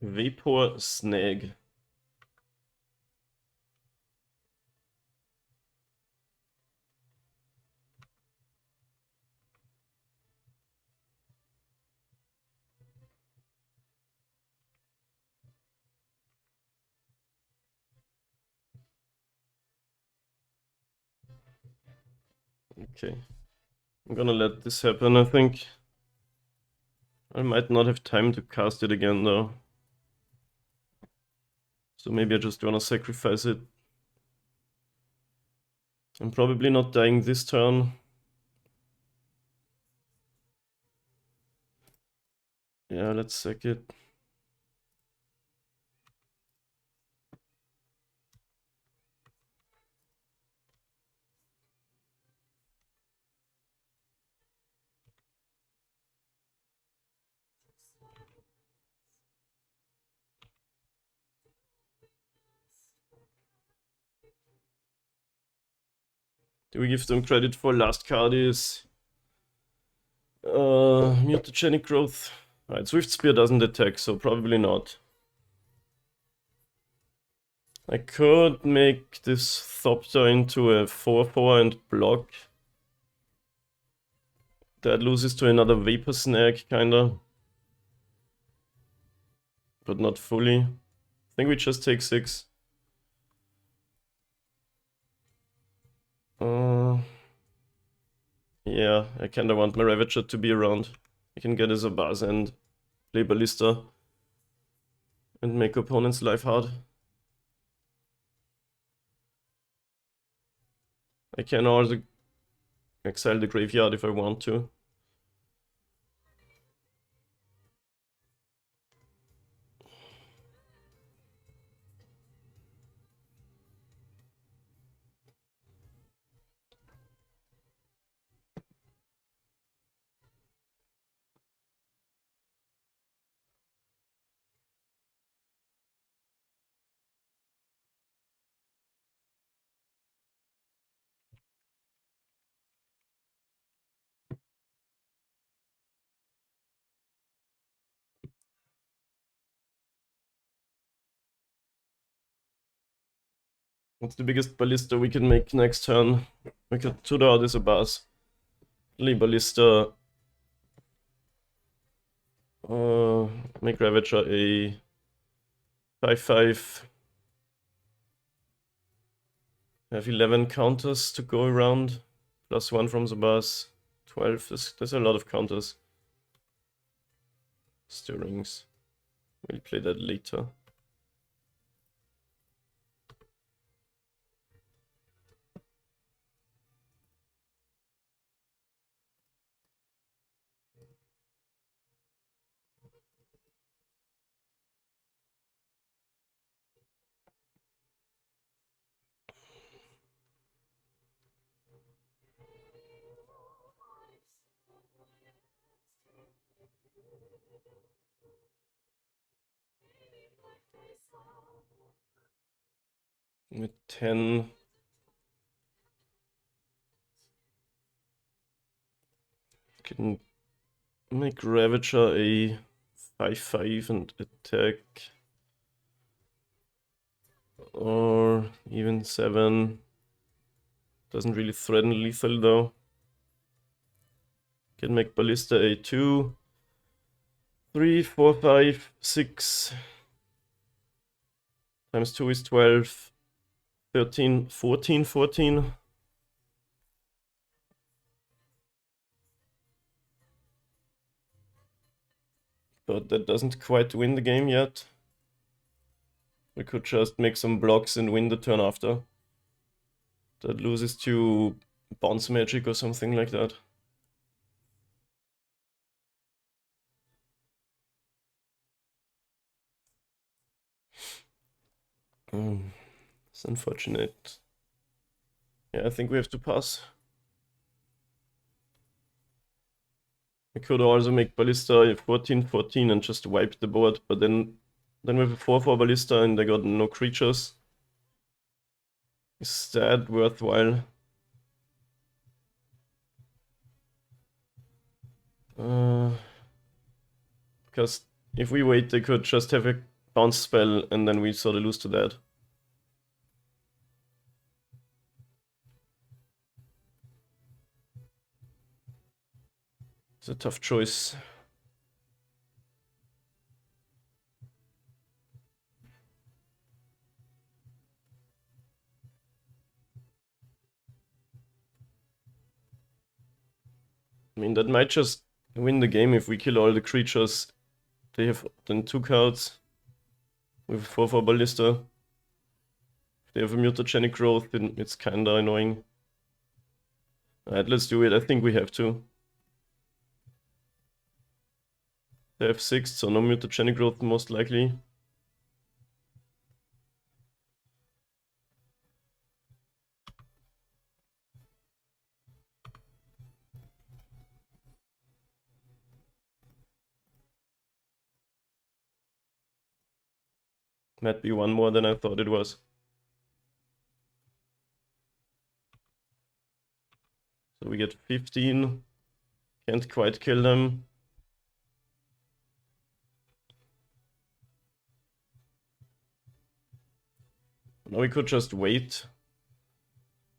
Vapor Snag. Okay. I'm gonna let this happen, I think. I might not have time to cast it again, though. So maybe I just wanna sacrifice it. I'm probably not dying this turn. Yeah, let's sack it. Do we give them credit for last card is mutagenic growth? Right, Swift Spear doesn't attack, so probably not. I could make this Thopter into a 4/4 and block. That loses to another Vapor Snag, kinda. But not fully. I think we just take 6. Yeah, I kinda want my Ravager to be around. I can get as a Zabaz and play Ballista. And make opponents' life hard. I can also exile the graveyard if I want to. What's the biggest ballista we can make next turn? We could tutor out as a boss. Leave ballista. Make Ravager a 5/5. Have 11 counters to go around. +1 from the boss. 12. There's a lot of counters. Stirrings. We'll play that later. With 10. Can make Ravager a 5/5 and attack. Or even 7. Doesn't really threaten lethal though. Can make Ballista a 2. 3, 4, 5, 6. Times 2 is 12. 13, 14, 14. But that doesn't quite win the game yet. We could just make some blocks and win the turn after. That loses to Bounce Magic or something like that. It's unfortunate. Yeah, I think we have to pass. We could also make Ballista 14, 14 and just wipe the board, but then we have a 4/4 Ballista and they got no creatures. Is that worthwhile? Because if we wait, they could just have a bounce spell and then we sort of lose to that. It's a tough choice. I mean, that might just win the game if we kill all the creatures. They have then 2 cards with 4/4 Ballista. If they have a mutagenic growth, then it's kinda annoying. Alright, let's do it. I think we have to. They have 6, so no mutagenic growth most likely. Might be one more than I thought it was. So we get 15. Can't quite kill them. Now we could just wait.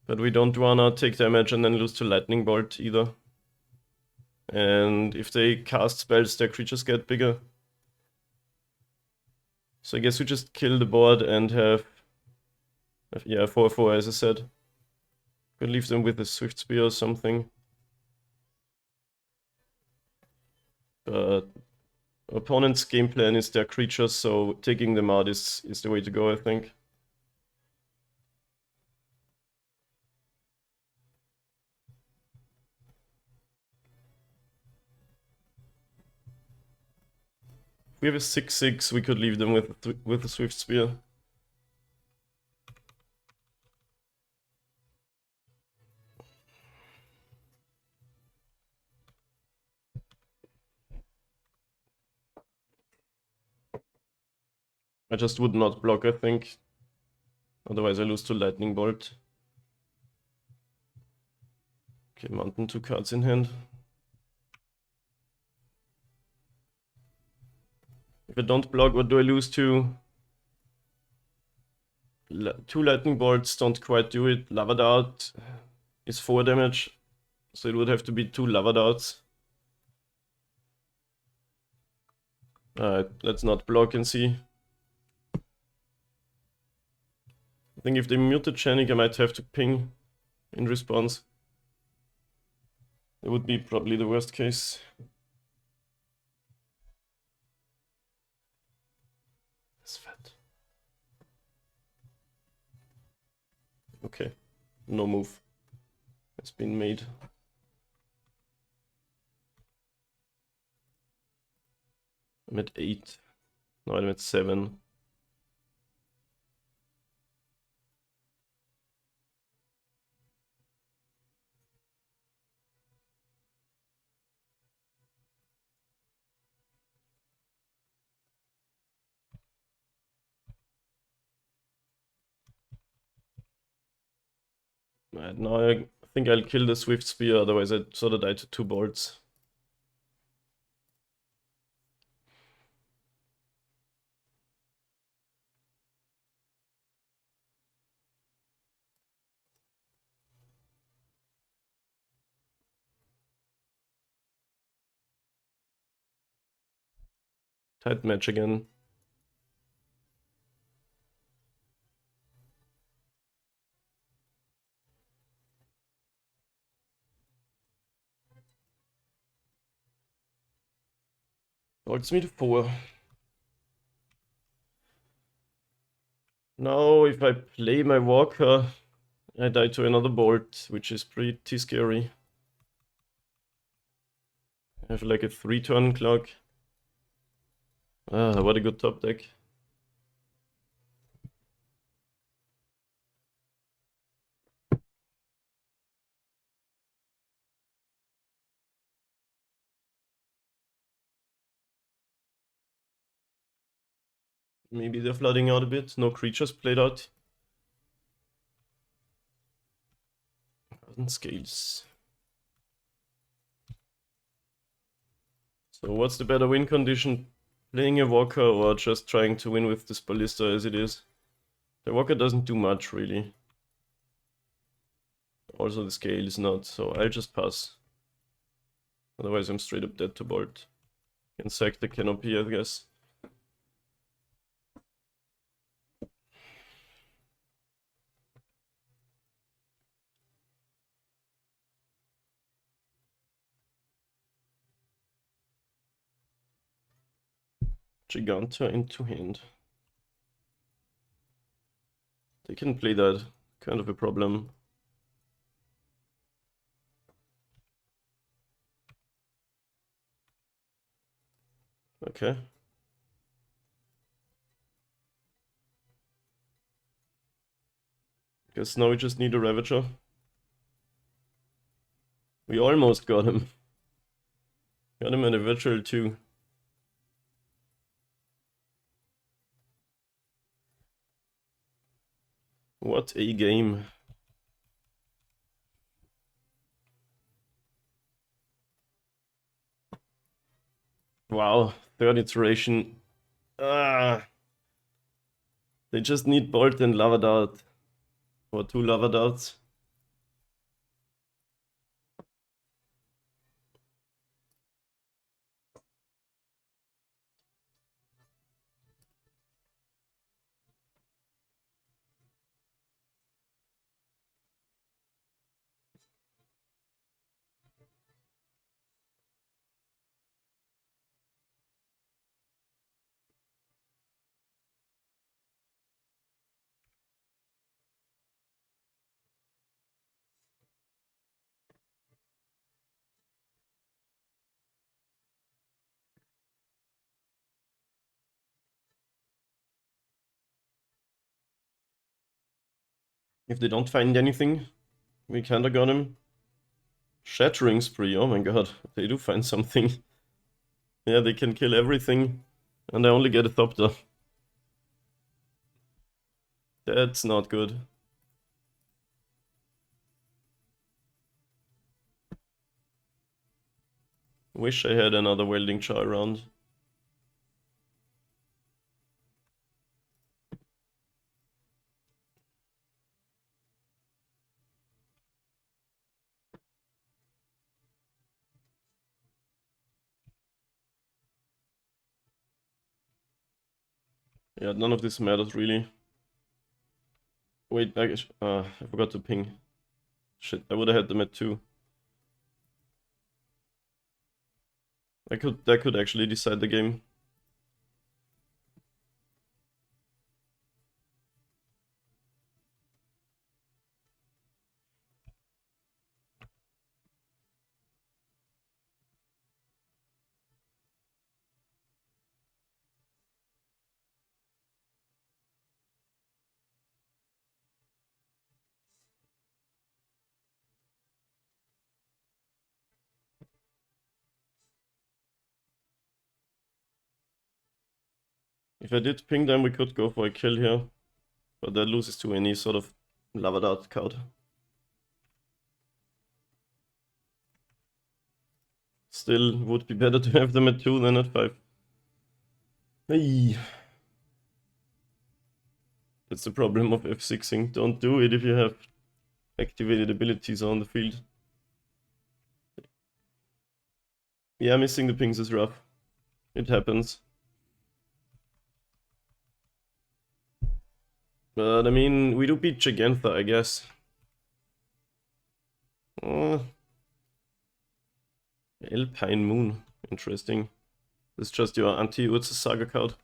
But we don't wanna take damage and then lose to Lightning Bolt either. And if they cast spells, their creatures get bigger. So I guess we just kill the board and have yeah, 4/4 as I said. Could leave them with a Swift Spear or something. But opponent's game plan is their creatures, so taking them out is the way to go, I think. If we have a 6/6, we could leave them with a Swift Spear. I just would not block, I think. Otherwise I lose to Lightning Bolt. Okay, Mountain, 2 cards in hand. If I don't block, what do I lose to? two lightning bolts don't quite do it. Lava Dart is 4 damage, so it would have to be 2 lava darts. Alright, let's not block and see. I think if they muted Channing, I might have to ping in response. It would be probably the worst case. That's fat. Okay, no move has been made. I'm at 8. No, I'm at 7. Right, now I think I'll kill the Swift Spear, otherwise I'd sort of die to 2 bolts. Tight match again. Bolts me to 4. Now if I play my Walker, I die to another bolt, which is pretty scary. I have like a 3-turn clock. Ah, what a good top deck. Maybe they're flooding out a bit. No creatures played out. Hardened scales. So what's the better win condition? Playing a Walker or just trying to win with this Ballista as it is? The Walker doesn't do much really. Also the scale is not, so I'll just pass. Otherwise I'm straight up dead to bolt. Can sack the canopy, I guess. Giganta into hand. They can play that, kind of a problem. Okay. Guess now we just need a Ravager. We almost got him. Got him at a virtual 2. What a game. Wow, third iteration. Ah. They just need Bolt and Lava Dart. Or 2 Lava Darts. If they don't find anything, we kinda got him. Shattering Spree, oh my god, they do find something. Yeah, they can kill everything, and I only get a Thopter. That's not good. Wish I had another Welding Char around. Yeah, none of this matters really. Wait, I forgot to ping. Shit, I would have had them at 2. That could actually decide the game. If I did ping them, we could go for a kill here. But that loses to any sort of lava dart card. Still would be better to have them at 2 than at 5. Hey. That's the problem of F6ing. Don't do it if you have activated abilities on the field. Yeah, missing the pings is rough. It happens. But I mean, we do beat Gigantha, I guess. Alpine Moon. Interesting. This is just your anti-Urza Saga card.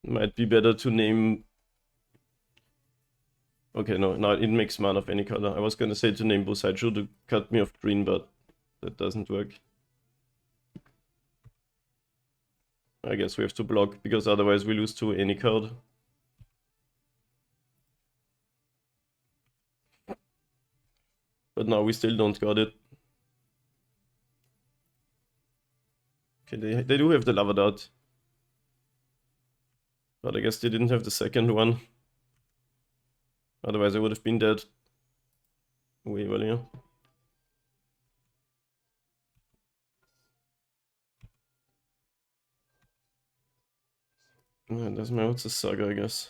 Might be better to name... Okay, no, it makes mana of any color. I was gonna say to name Bosaiju to cut me off green, but that doesn't work. I guess we have to block, because otherwise we lose to any card. But now we still don't got it. Okay, they do have the lava dart. But I guess they didn't have the second one. Otherwise I would have been dead way earlier. That's my Urza Saga, I guess.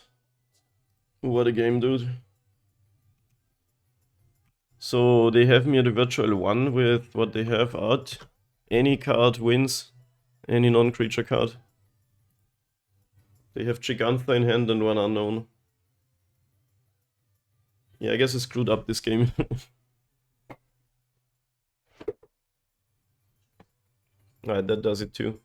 What a game, dude. So they have me at a virtual 1 with what they have out. Any card wins. Any non-creature card. They have Gigantha in hand and 1 unknown. Yeah, I guess I screwed up this game. Alright, that does it too.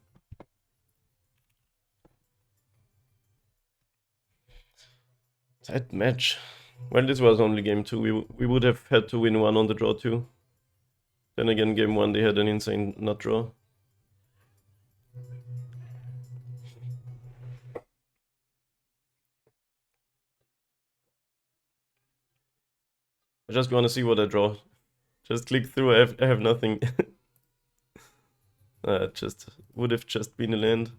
Tight match. Well, this was only game 2. We would have had to win 1 on the draw too. Then again, game 1 they had an insane nut draw. I just want to see what I draw. Just click through, I have nothing. Just would have just been a land.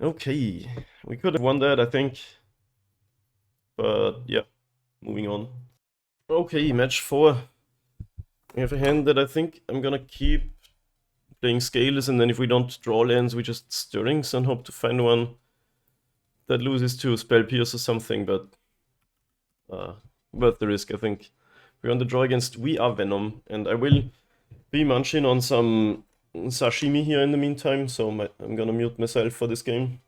Okay, we could have won that, I think. But yeah, moving on. Okay, match 4. We have a hand that I think I'm gonna keep playing Scales, and then if we don't draw lands, we just Stirrings and hope to find one that loses to Spell Pierce or something, but worth the risk, I think. We're on the draw against We Are Venom, and I will be munching on some sashimi here in the meantime, so I'm gonna mute myself for this game.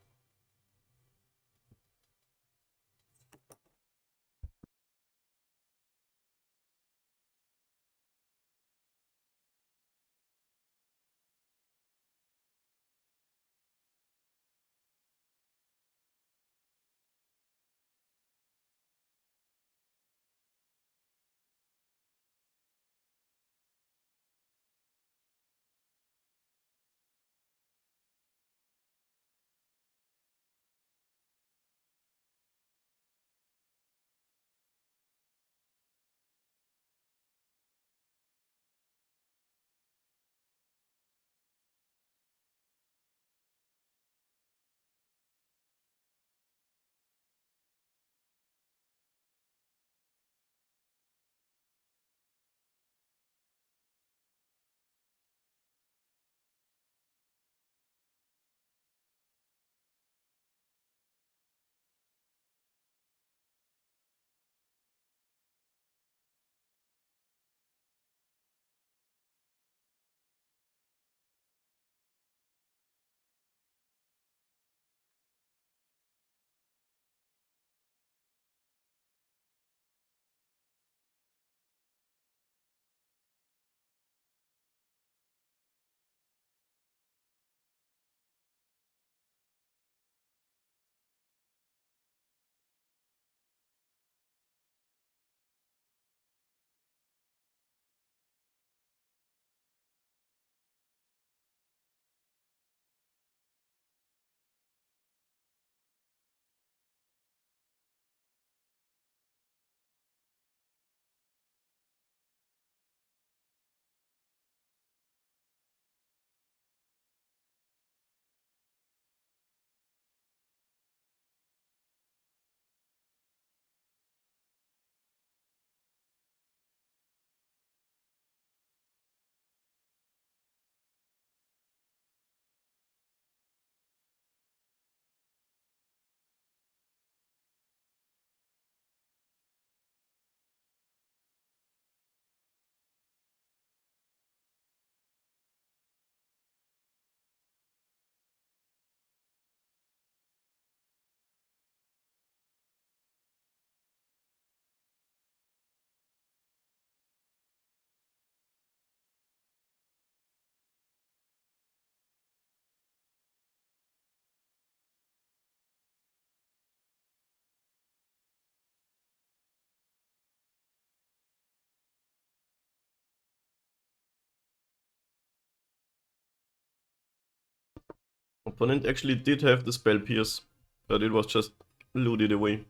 Opponent actually did have the spell pierce, but it was just looted away.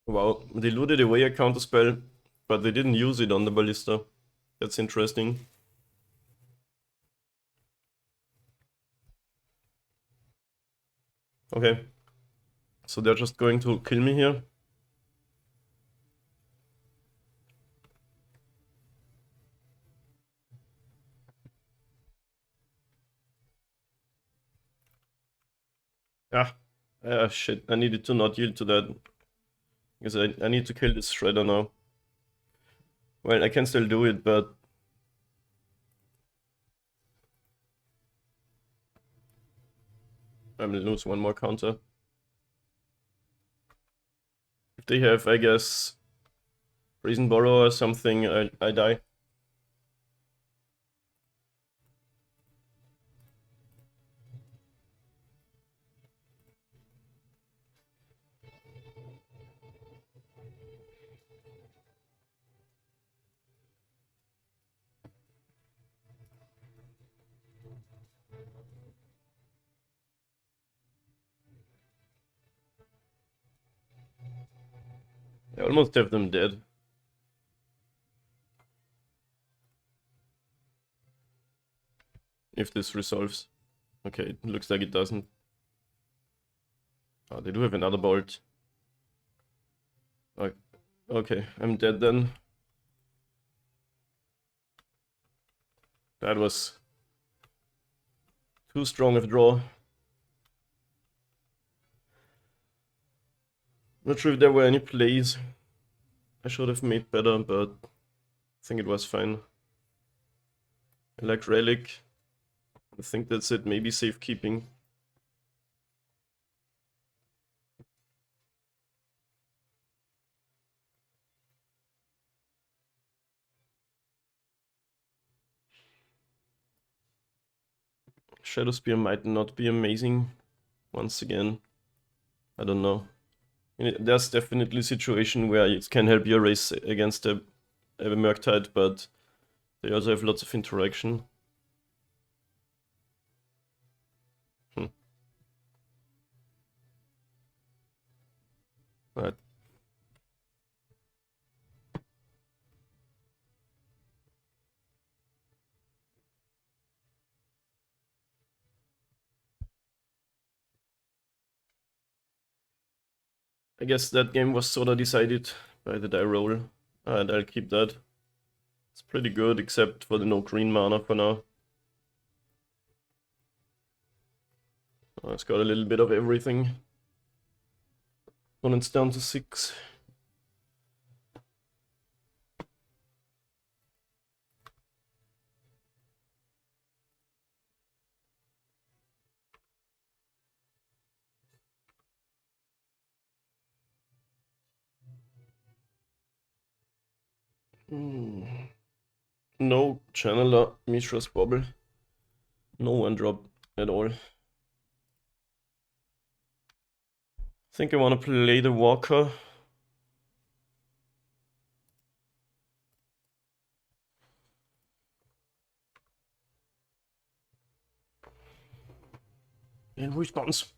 Wow, they looted away a counterspell, but they didn't use it on the ballista. That's interesting. Okay. So they're just going to kill me here. Ah, shit, I needed to not yield to that. Because I need to kill this Shredder now. Well, I can still do it, but I'm gonna lose one more counter. If they have, I guess, Brazen Borrow or something, I die. I almost have them dead. If this resolves. Okay, it looks like it doesn't. Oh, they do have another bolt. Okay, I'm dead then. That was too strong of a draw. Not sure if there were any plays I should have made better, but I think it was fine. I like Relic. I think that's it. Maybe safekeeping. Shadow Spear might not be amazing. Once again, I don't know. There's definitely a situation where it can help your race against a Murktide, but they also have lots of interaction. Right. I guess that game was sort of decided by the die roll, and I'll keep that. It's pretty good, except for the no green mana for now. Oh, it's got a little bit of everything. Opponent's down to 6. No Channeler, Mishra's Bubble. No one drop at all. I think I want to play the Walker. In response.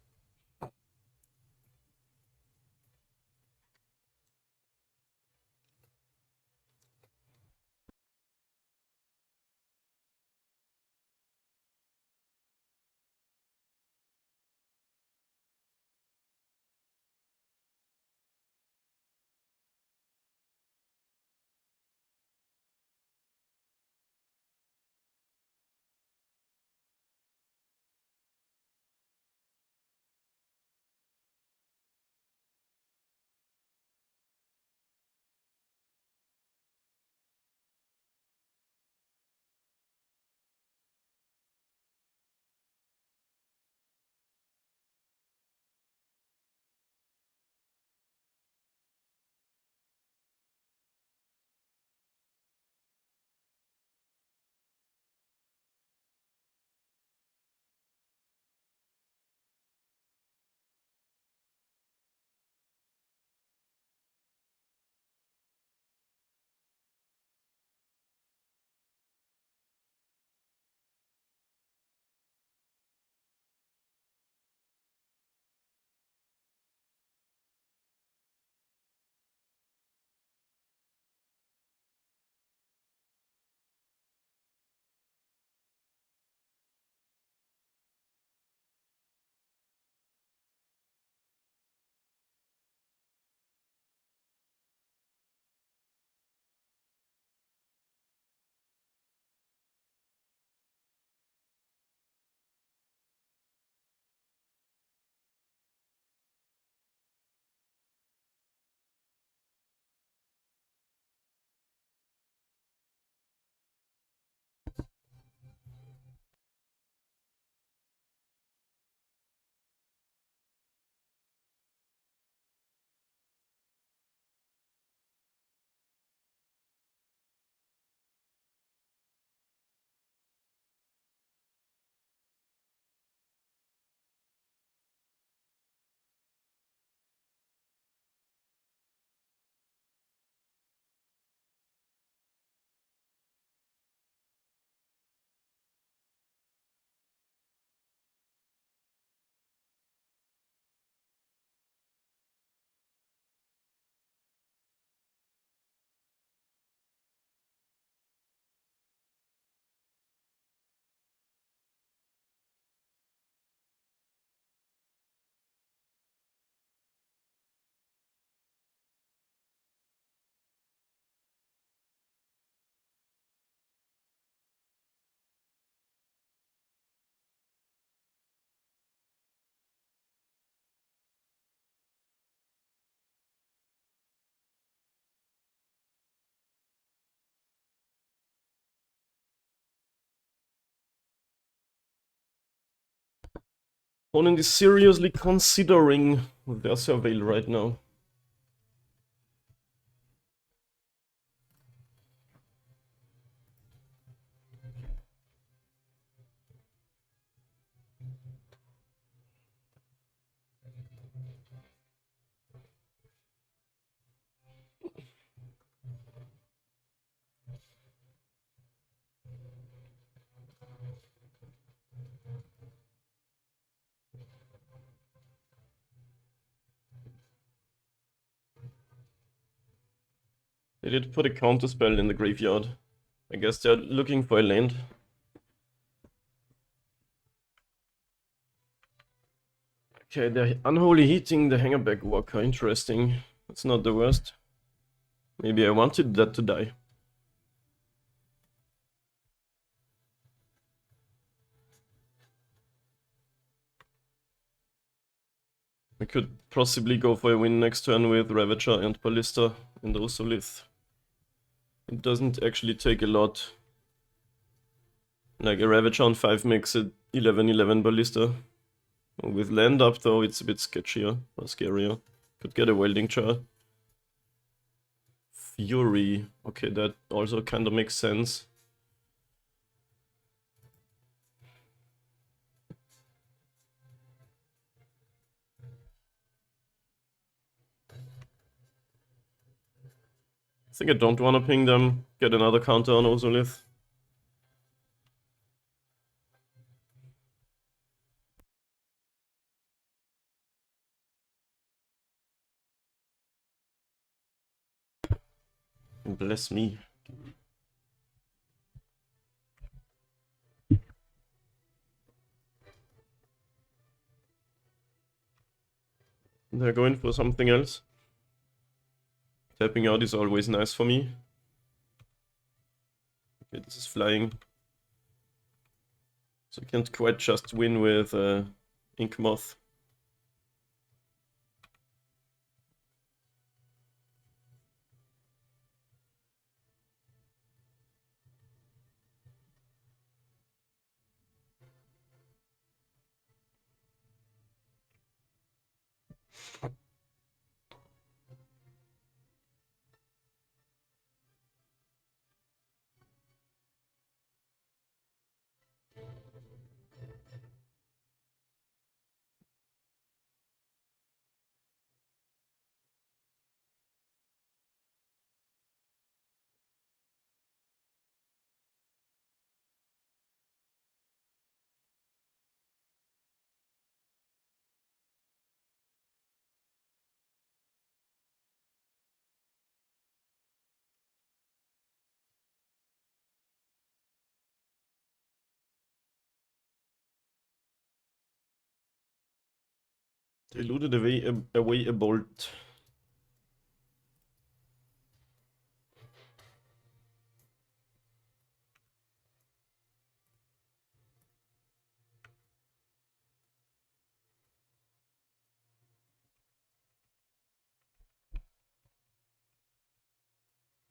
Opponent is seriously considering their surveil right now. They did put a counter spell in the graveyard. I guess they're looking for a land. Okay, they're unholy heating the Hangerback Walker. Interesting. That's not the worst. Maybe I wanted that to die. I could possibly go for a win next turn with Ravager and Ballista and also Lith. It doesn't actually take a lot. Like a Ravager on 5 makes it 11-11 Ballista. With land up though, it's a bit sketchier or scarier. Could get a welding chart. Fury. Okay, that also kind of makes sense. I think I don't want to ping them. Get another counter on Ozolith. Bless me. They're going for something else. Tapping out is always nice for me. Okay, this is flying. So I can't quite just win with Ink Moth. They looted away a bolt.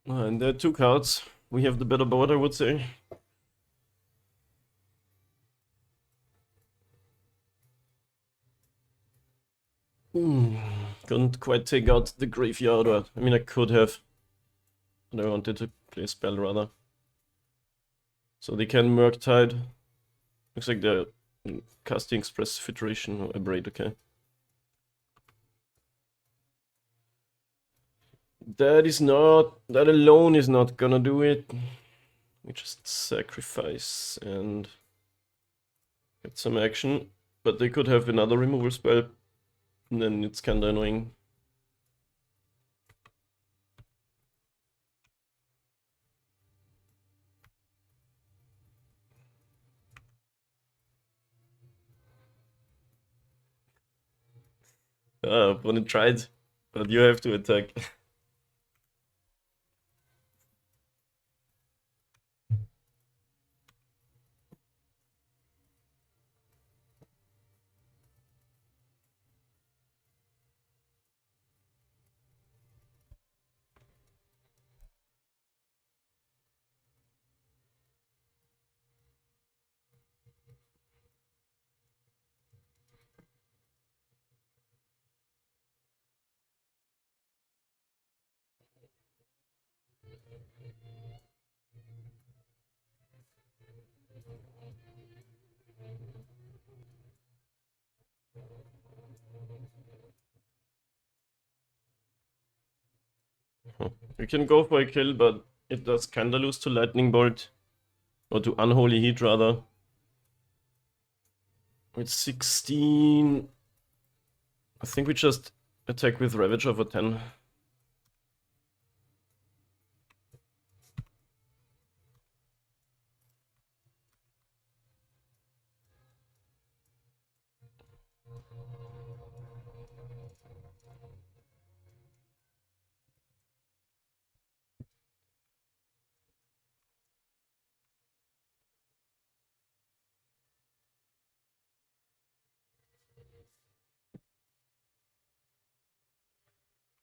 And there are 2 cards. We have the better board, I would say. Couldn't quite take out the graveyard, or I mean I could have. But I wanted to play a spell rather. So they can Murktide. Looks like they're casting Express Filtration or Abrade, okay. That alone is not gonna do it. We just sacrifice and get some action. But they could have another removal spell. And then it's kinda annoying. Opponent tried, but you have to attack. We can go for a kill, but it does kinda lose to Lightning Bolt. Or to Unholy Heat, rather. With 16... I think we just attack with Ravager for 10.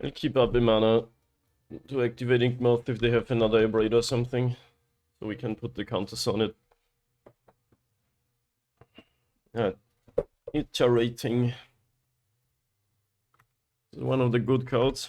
I'll keep up the mana to activate Inkmoth if they have another Abrade or something. So we can put the counters on it. Iterating. This is one of the good cards.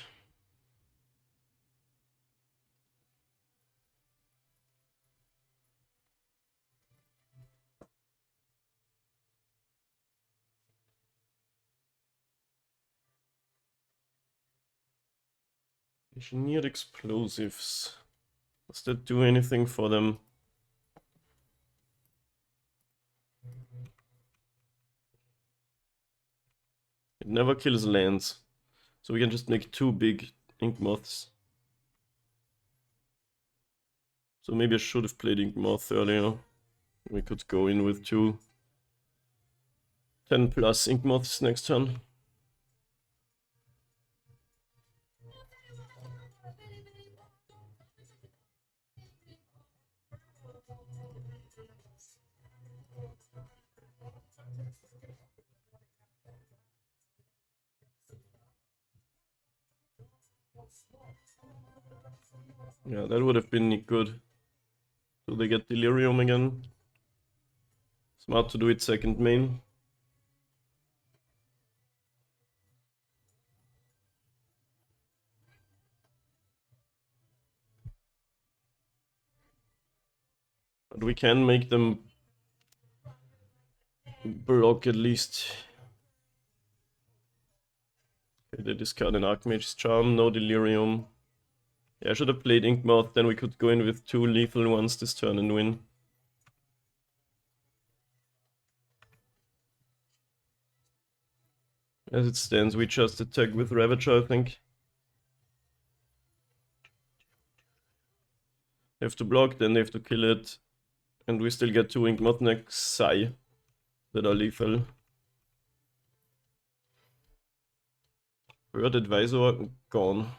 Engineered explosives. Does that do anything for them? It never kills lands. So we can just make 2 big ink moths. So maybe I should have played ink moth earlier. We could go in with 2 10+ ink moths next turn. Yeah, that would have been good. So they get Delirium again. Smart to do it second main. But we can make them block at least. Okay, they discard an Archmage's Charm, no Delirium. Yeah, I should have played Inkmoth, then we could go in with 2 lethal ones this turn and win. As it stands, we just attack with Ravager, I think. They have to block, then they have to kill it. And we still get 2 Inkmoth next Sai that are lethal. Bird Advisor, gone.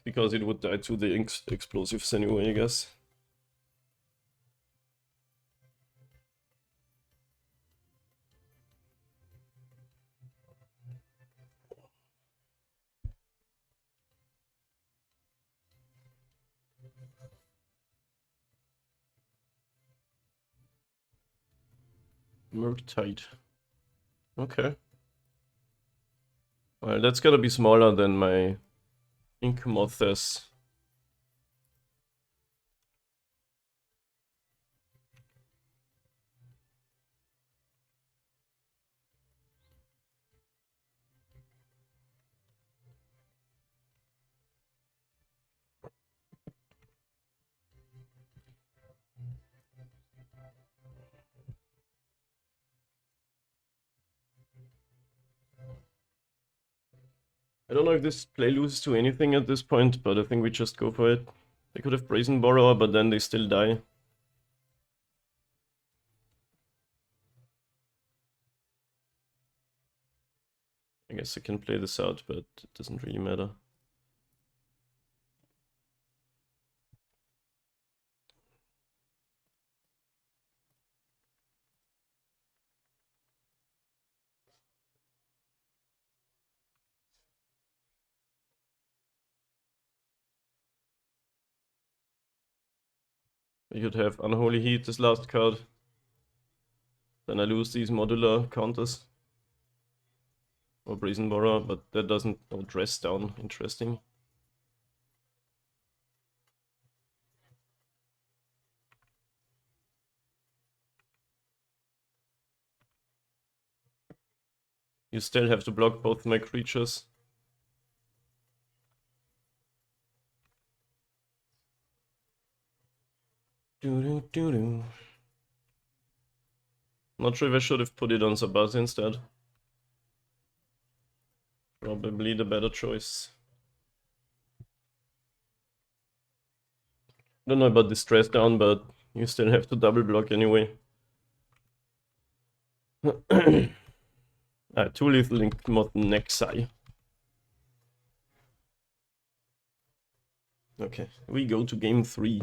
Because it would die to the explosives anyway, I guess. Murktide. Okay. Well, that's gotta be smaller than my Ink Moths. I don't know if this play loses to anything at this point, but I think we just go for it. They could have Brazen Borrower, but then they still die. I guess I can play this out, but it doesn't really matter. I could have Unholy Heat this last card. Then I lose these modular counters. Or Brazen Borrower, but that doesn't dress down. Interesting. You still have to block both my creatures. Not sure if I should have put it on Sabaz instead. Probably the better choice. Don't know about Distress down, but you still have to double block anyway. 2 lethal link mod Nexai. Okay, we go to game 3.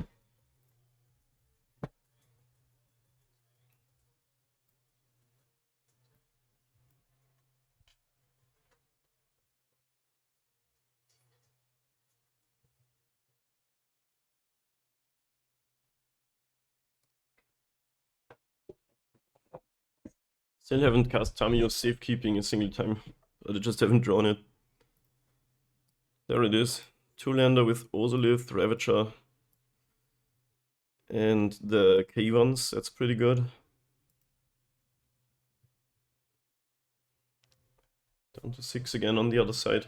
Still haven't cast Tamiyo's Safekeeping a single time, but I just haven't drawn it. There it is. 2-lander with Ozolith, Ravager, and the K-ones. That's pretty good. Down to 6 again on the other side.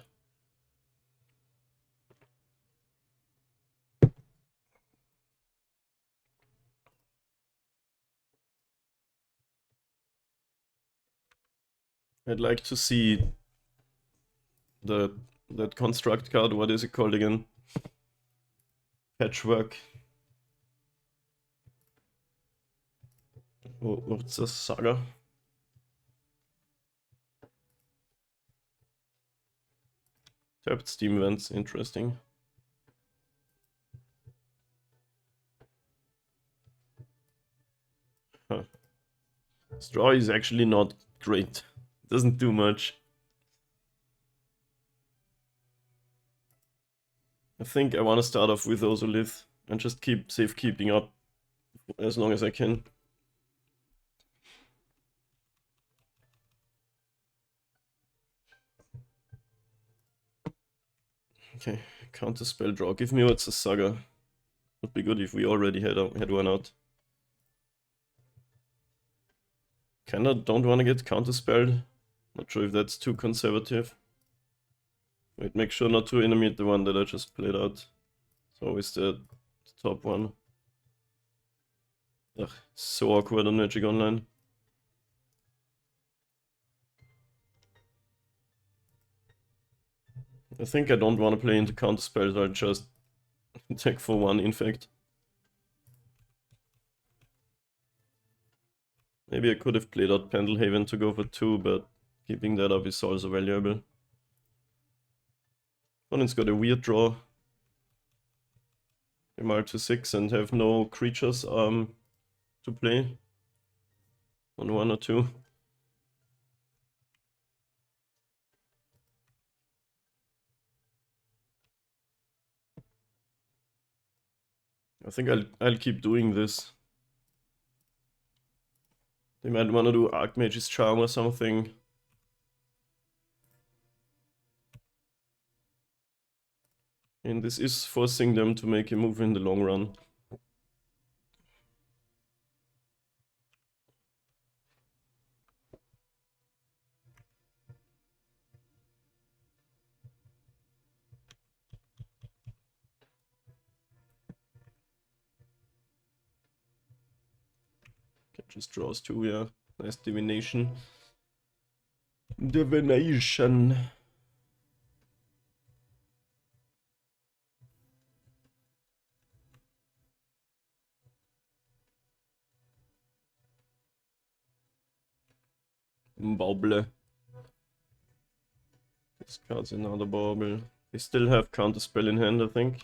I'd like to see that construct card. What is it called again? Patchwork. Oh, what's a saga? Tapped Steam Vents, interesting. Huh. Straw is actually not great. It doesn't do much. I think I want to start off with Ozolith and just keep safekeeping up as long as I can. Okay, counter spell draw. Give me what's a saga. Would be good if we already had one out. Kinda don't want to get counterspelled. Not sure if that's too conservative. Wait, make sure not to animate the one that I just played out. It's always the top one. Ugh, so awkward on Magic Online. I think I don't want to play into counterspells, I'll just attack for 1 infect. Maybe I could have played out Pendlehaven to go for 2, but keeping that up is also valuable. Opponent's got a weird draw. They mark to 6 and have no creatures to play on 1 or 2. I think I'll keep doing this. They might want to do Archmage's Charm or something. And this is forcing them to make a move in the long run. Okay, just draws 2, yeah. Nice divination. Divination. Bauble. This card's another bauble. They still have counterspell in hand, I think.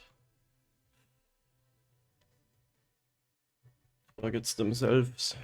Targets themselves.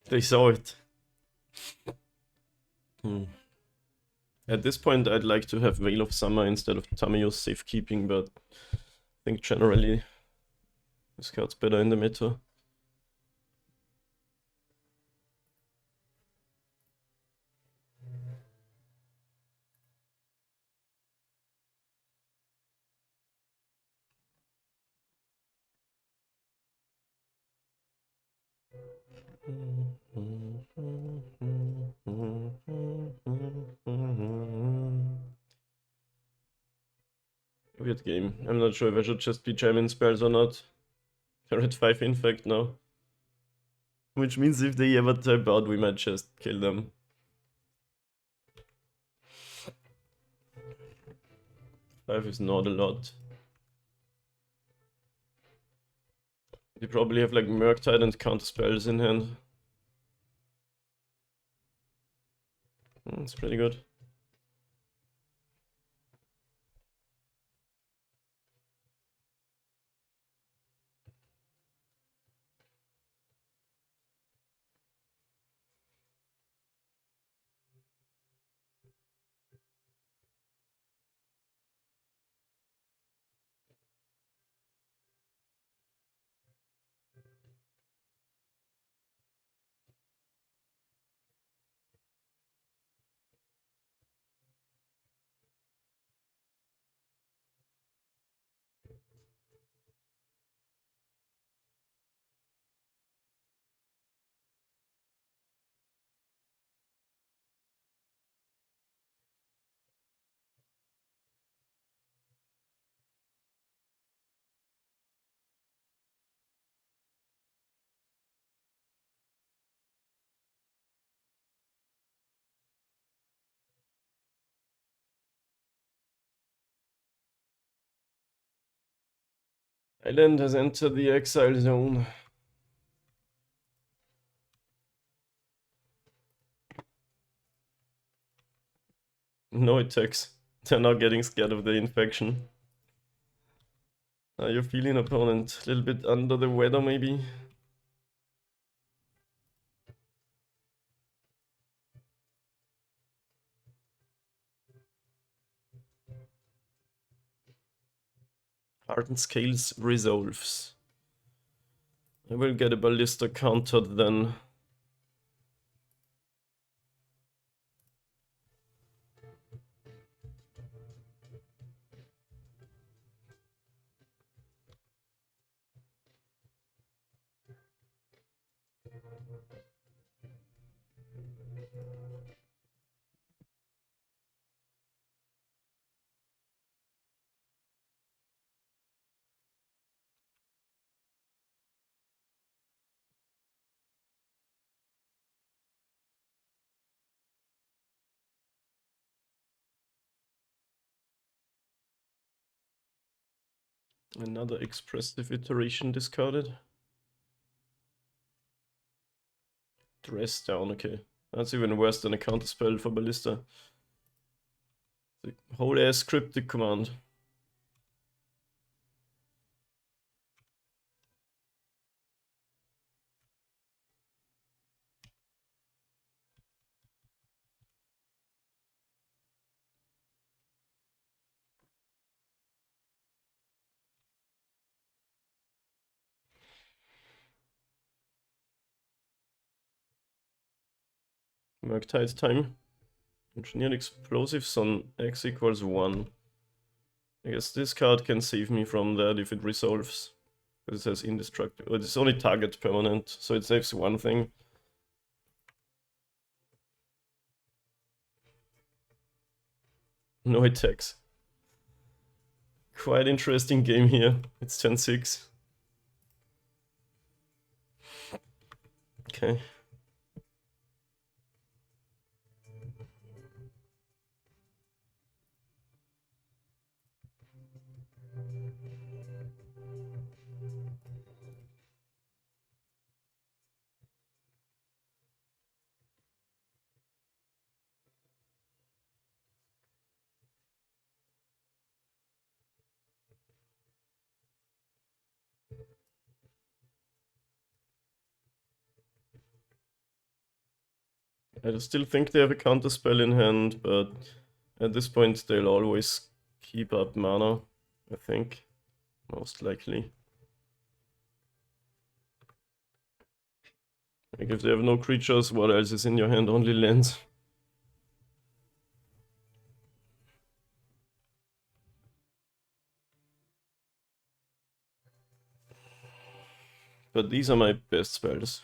They saw it. At this point, I'd like to have Veil of Summer instead of Tamiyo's safekeeping, but I think generally this card's better in the meta. Weird game. I'm not sure if I should just be jamming spells or not. They're at 5 infect now. Which means if they ever type out, we might just kill them. Five is not a lot. They probably have like Murktide and counter spells in hand. It's pretty good. Island has entered the exile zone. No attacks. They're now getting scared of the infection. Are you feeling opponent a little bit under the weather maybe? Hardened scales resolves. I will get a ballista countered then. Another expressive iteration discarded. Dress down, okay. That's even worse than a counterspell for ballista. The whole ass cryptic command. Murktide time. Engineered explosives on X equals 1. I guess this card can save me from that if it resolves. Because it says indestructible. It's only target permanent, so it saves one thing. No attacks. Quite interesting game here. It's 10-6. Okay. I still think they have a counter spell in hand, but at this point they'll always keep up mana, I think. Most likely. Like if they have no creatures, what else is in your hand? Only lands. But these are my best spells.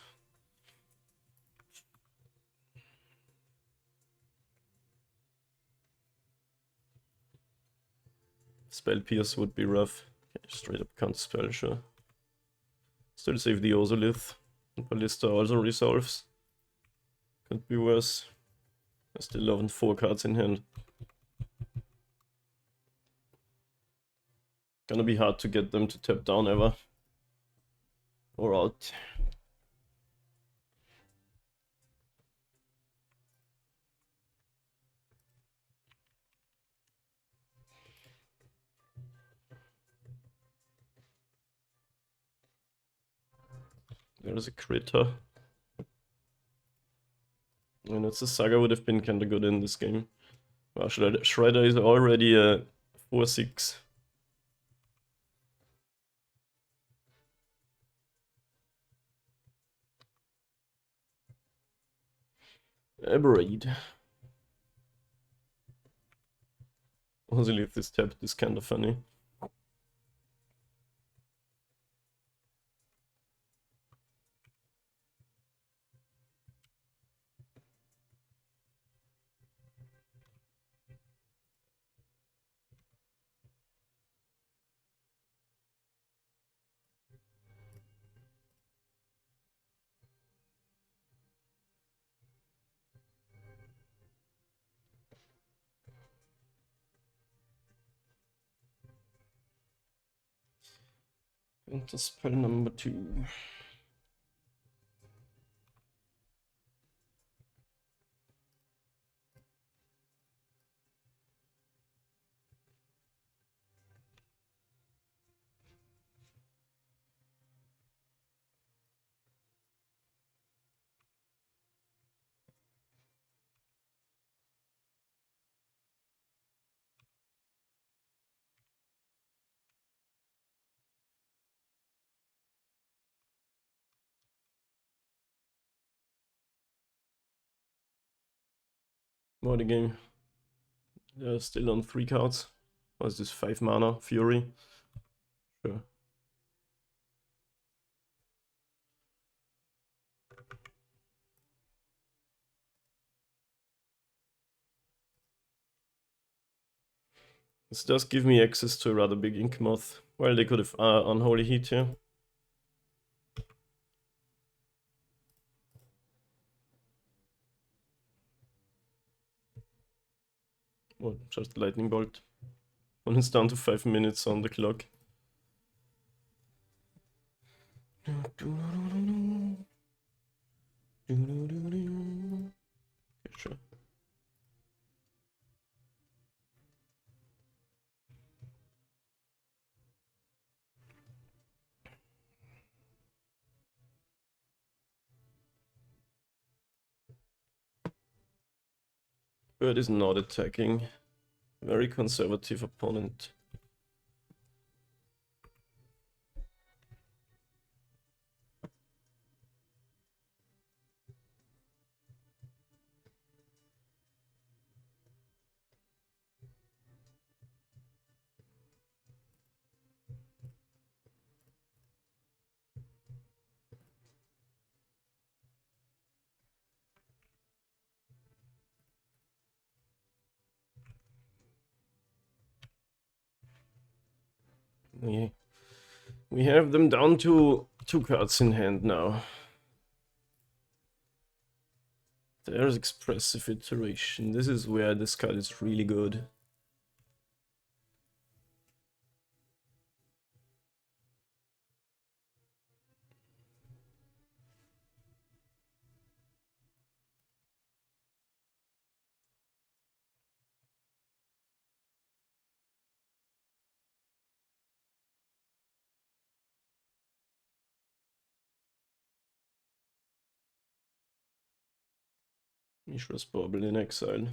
Spell Pierce would be rough. Okay, straight up counter spell, sure. Still save the Ozolith. Ballista also resolves. Could be worse. I still haven't 4 cards in hand. Gonna be hard to get them to tap down ever. Or out. There's a critter. And it's a Saga would have been kinda good in this game. Wow, Shredder is already a 4-6. Aberrate. Ozolith is tapped is kinda funny. Into spell number 2. More the game. They're still on 3 cards. What's this? 5 mana? Fury? Sure. This does give me access to a rather big Ink Moth. Well, they could have Unholy Heat here. Or just Lightning Bolt. And it's down to 5 minutes on the clock. Okay, sure. Bird is not attacking. Very conservative opponent. We have them down to 2 cards in hand now. There's Expressive Iteration. This is where this card is really good. Mishra's Bauble in exile.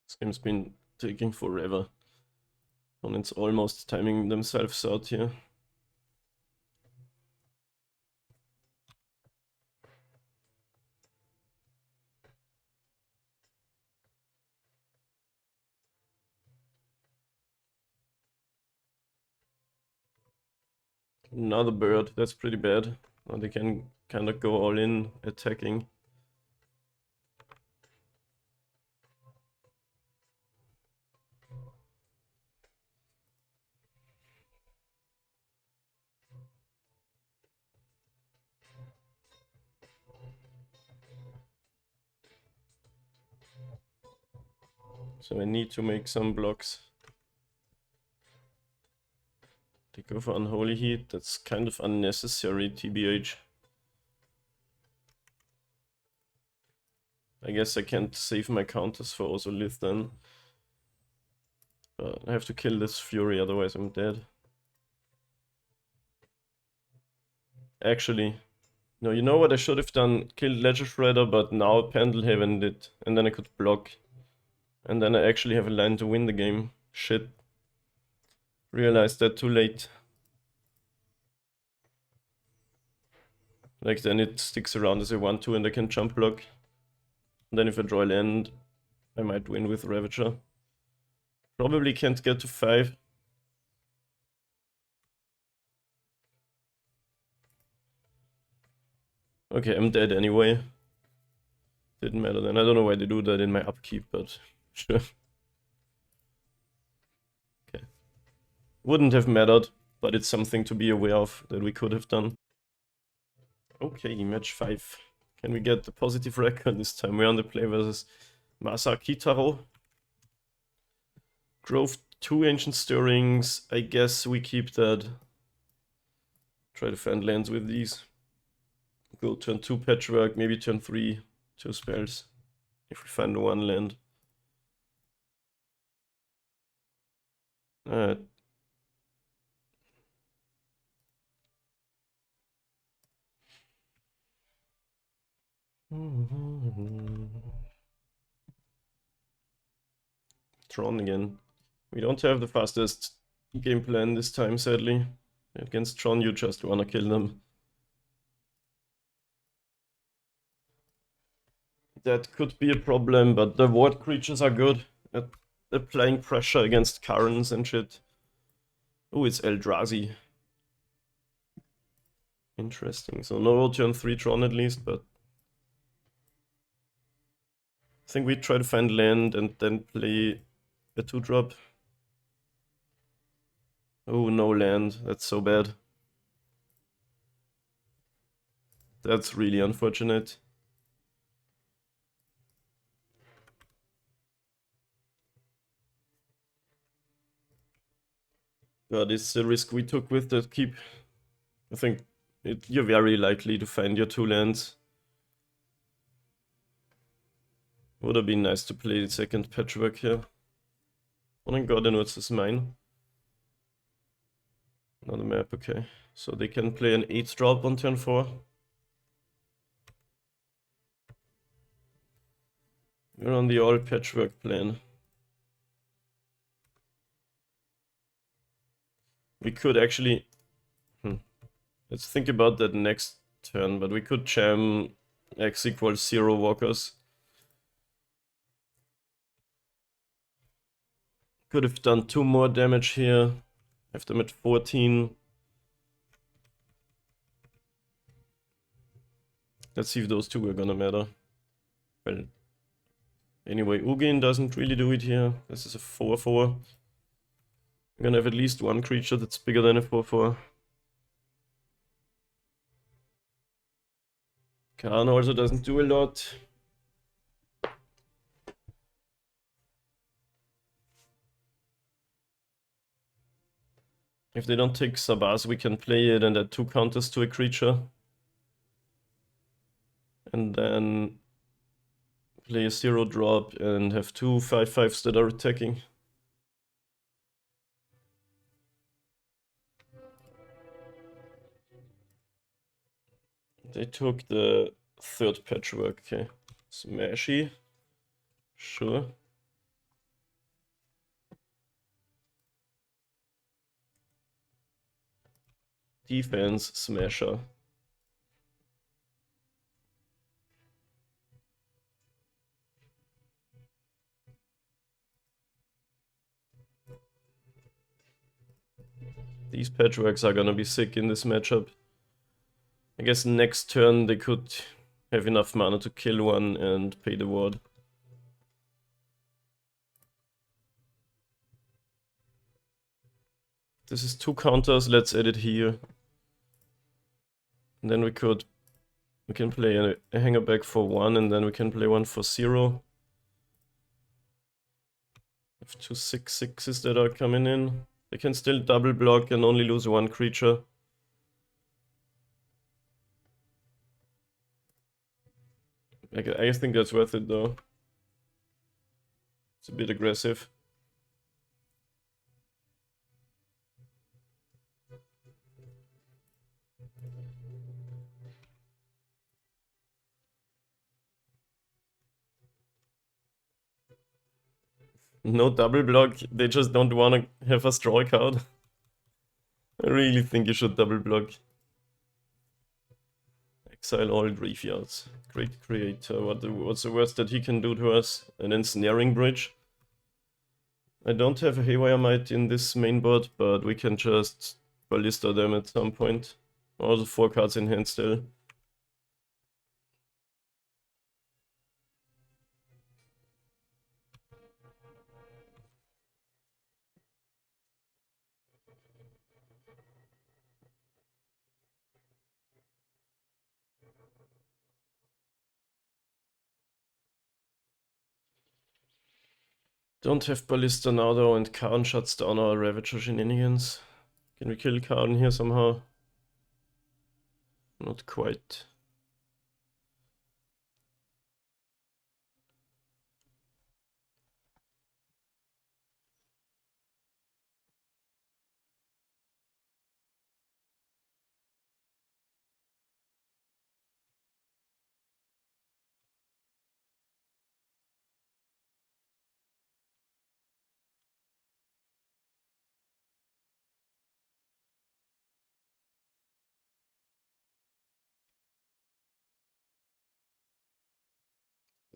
This game's been taking forever. Opponents almost timing themselves out here. Another bird, that's pretty bad. Now they can kind of go all in attacking. So I need to make some blocks. They go for Unholy Heat, that's kind of unnecessary, TBH. I guess I can't save my counters for Ozolith then. But I have to kill this Fury, otherwise I'm dead. Actually, no, you know what I should have done? Killed Ledger Shredder, but now Pendelhaven did. And then I could block. And then I actually have a line to win the game. Shit. Realized that too late. Like then it sticks around as I want to and I can jump block. And then if I draw land, I might win with Ravager. Probably can't get to 5. Okay, I'm dead anyway. Didn't matter then. I don't know why they do that in my upkeep, but sure. Okay. Wouldn't have mattered, but it's something to be aware of that we could have done. Okay, match 5. Can we get the positive record this time? We're on the play versus Masa Kitaro. Grove 2 Ancient Stirrings. I guess we keep that. Try to find lands with these. Go turn 2 Patchwork, maybe turn 3 2 spells. If we find one land. Alright. Tron again. We don't have the fastest game plan this time, sadly. Against Tron, you just wanna kill them. That could be a problem, but the ward creatures are good at applying pressure against Karens and shit. Oh, it's Eldrazi. Interesting. So no turn 3 Tron at least, but I think we try to find land and then play a 2-drop. Oh, no land. That's so bad. That's really unfortunate. That is the risk we took with that keep. I think you're very likely to find your 2 lands. Would have been nice to play the second Patchwork here. Oh my god, and what's this mine? Another map, okay. So they can play an 8-drop on turn 4. We're on the all Patchwork plan. We could actually... Let's think about that next turn, but we could jam X equals 0 walkers. Could have done 2 more damage here. Have them at 14. Let's see if those 2 are gonna matter. Well, anyway, Ugin doesn't really do it here. This is a 4-4. We're gonna have at least one creature that's bigger than a 4-4. Karn also doesn't do a lot. If they don't take Sabaz, we can play it and add 2 counters to a creature. And then play a 0-drop and have two 5/5s that are attacking. They took the third patchwork, okay. Smashy. Sure. Defense smasher. These patchworks are gonna be sick in this matchup. I guess next turn they could have enough mana to kill one and pay the ward. This is 2 counters, let's add it here. And then we can play a hanger back for 1 and then we can play one for 0. We have 2 6/6s that are coming in. They can still double block and only lose 1 creature. I think that's worth it though. It's a bit aggressive. No double block, they just don't want to have us draw a card. I really think you should double block. Exile all graveyards. Great creator, what's the worst that he can do to us? An ensnaring bridge. I don't have a Haywire Might in this main board, but we can just ballista them at some point. Also 4 cards in hand still. Don't have Ballista now though, and Karn shuts down our Ravager shenanigans. Can we kill Karn here somehow? Not quite.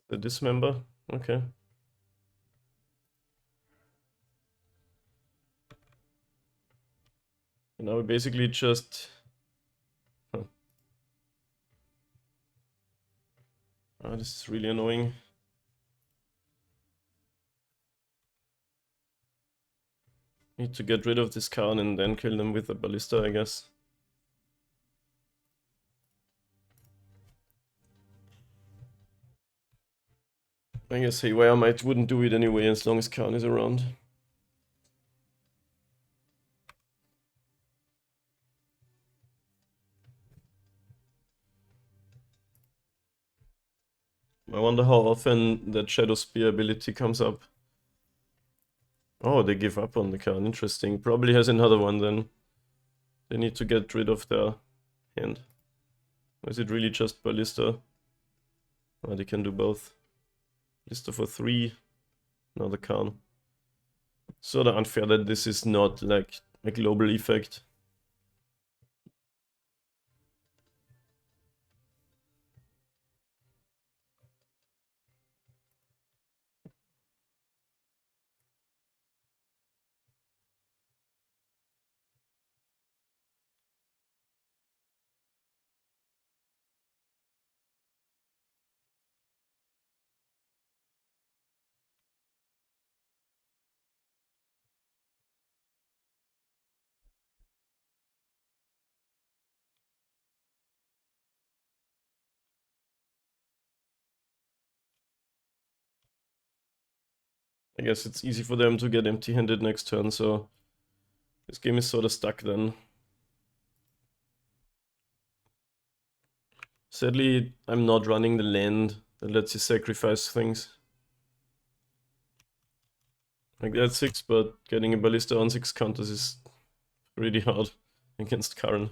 The dismember? Okay. And now we basically just... Huh. Ah, this is really annoying. Need to get rid of this Karn and then kill them with a Ballista, I guess. I guess Haywire Might wouldn't do it anyway as long as Karn is around. I wonder how often that Shadow Spear ability comes up. Oh, they give up on the Karn. Interesting. Probably has another one then. They need to get rid of their hand. Or is it really just Ballista? Oh, they can do both. Ballista for 3. Another Karn. Sort of unfair that this is not like a global effect. I guess it's easy for them to get empty-handed next turn, so this game is sort of stuck then. Sadly, I'm not running the land that lets you sacrifice things. Like that 6, but getting a ballista on 6 counters is really hard against Karn.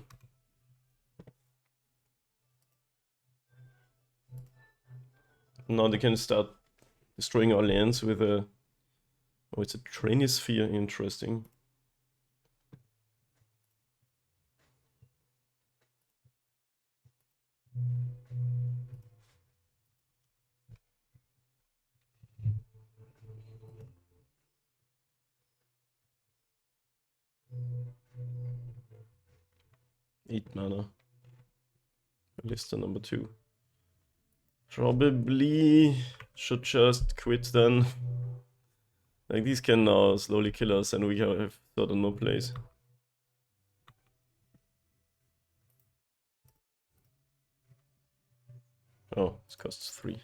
Now they can start destroying our lands with a... Oh, it's a Trainingsphere, interesting. Eight mana. Ballista number 2. Probably should just quit then. Like, these can now slowly kill us and we have sort of no place. Oh, this costs 3.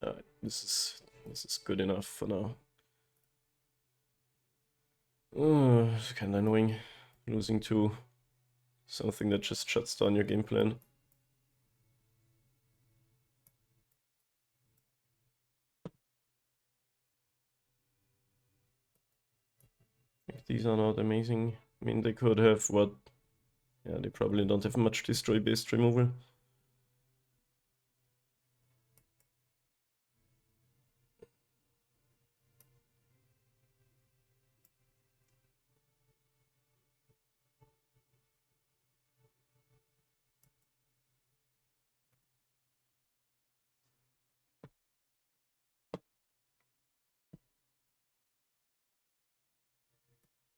Alright, this is good enough for now. Oh, it's kinda annoying. Losing to something that just shuts down your game plan. If these are not amazing, I mean, they could have what? Yeah, they probably don't have much destroy-based removal.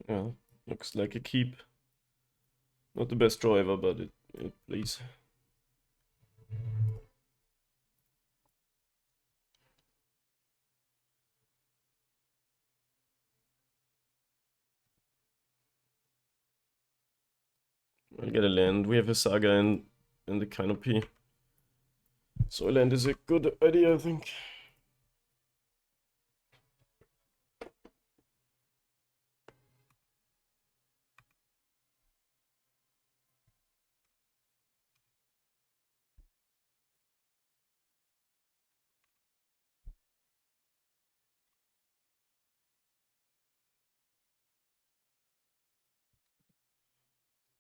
Yeah, looks like a keep. Not the best draw ever, but it plays. I'll get a land. We have a saga in the canopy. So a land is a good idea, I think.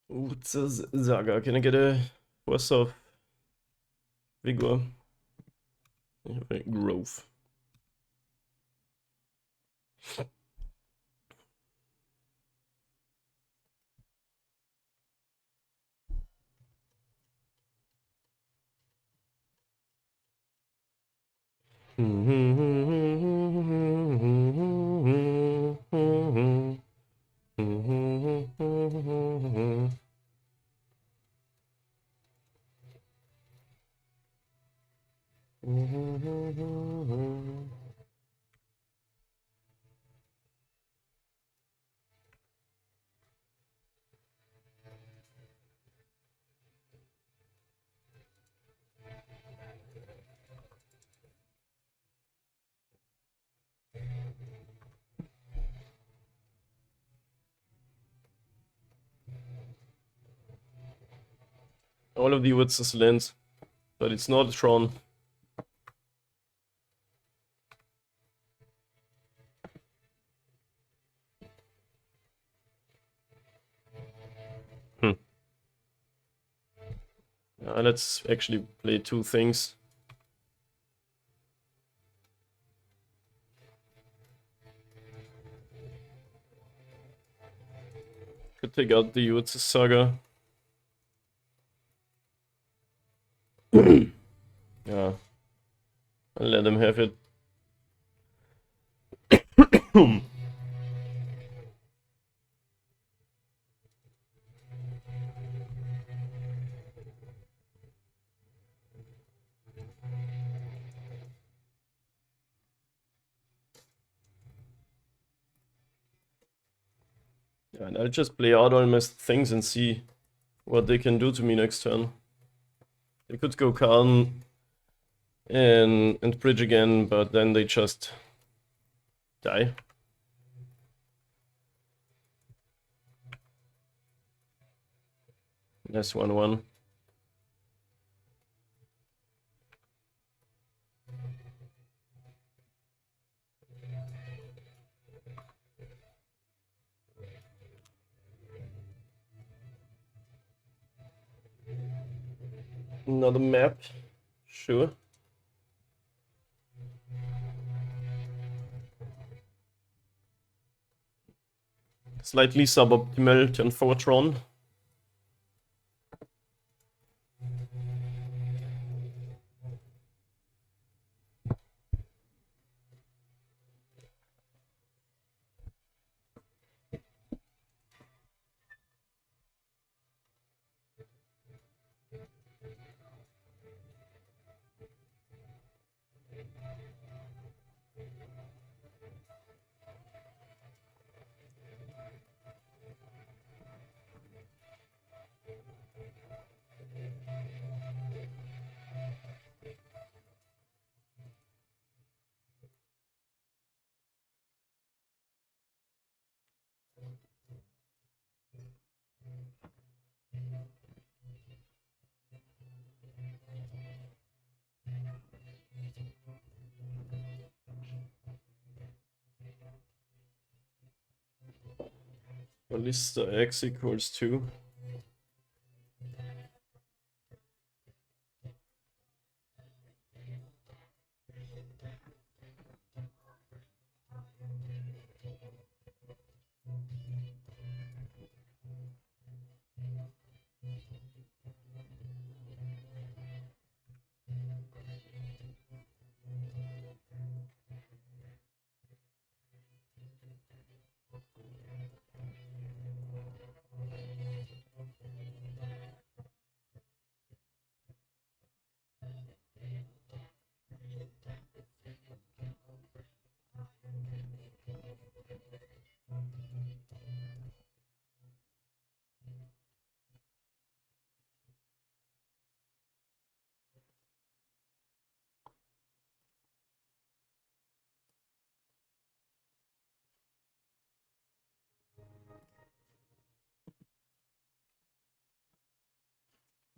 Ooh, it's a saga. Can I get a Force of Vigor? Growth. All of the woods is lands, but it's not a Tron. Let's actually play 2 things. Could take out the Utz Saga. Yeah. I'll let him have it. Yeah, and I'll just play out all my things and see what they can do to me next turn. They could go Karn and bridge again, but then they just Die. That's 1/1. Another map. Sure. Slightly suboptimal turn 4 Tron. Ballista X equals 2.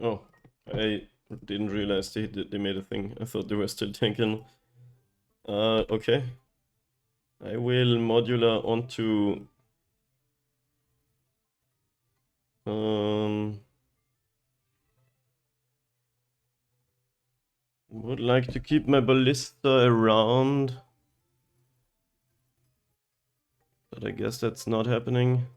Oh, I didn't realize they made a thing. I thought they were still tanking. Okay. I will modular onto... Would like to keep my ballista around. But I guess that's not happening.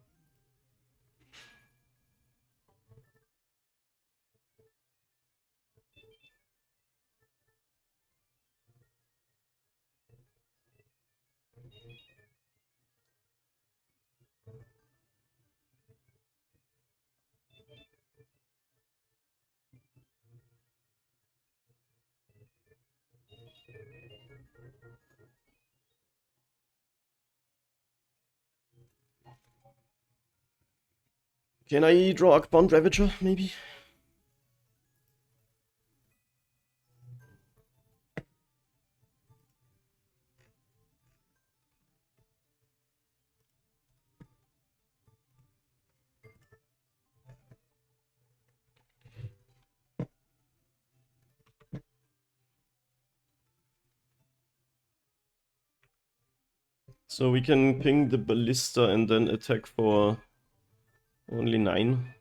Can I draw Arcbound Ravager, maybe? So we can ping the ballista and then attack for only 9.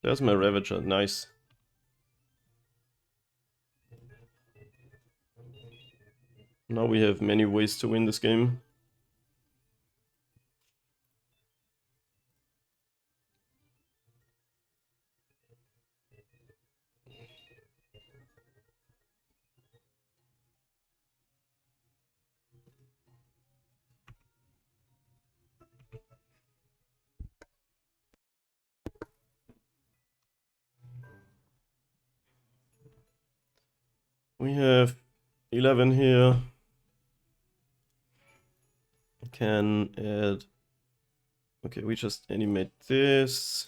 There's my Ravager, nice. Now we have many ways to win this game. We have 11 here. Can add... Okay, we just animate this.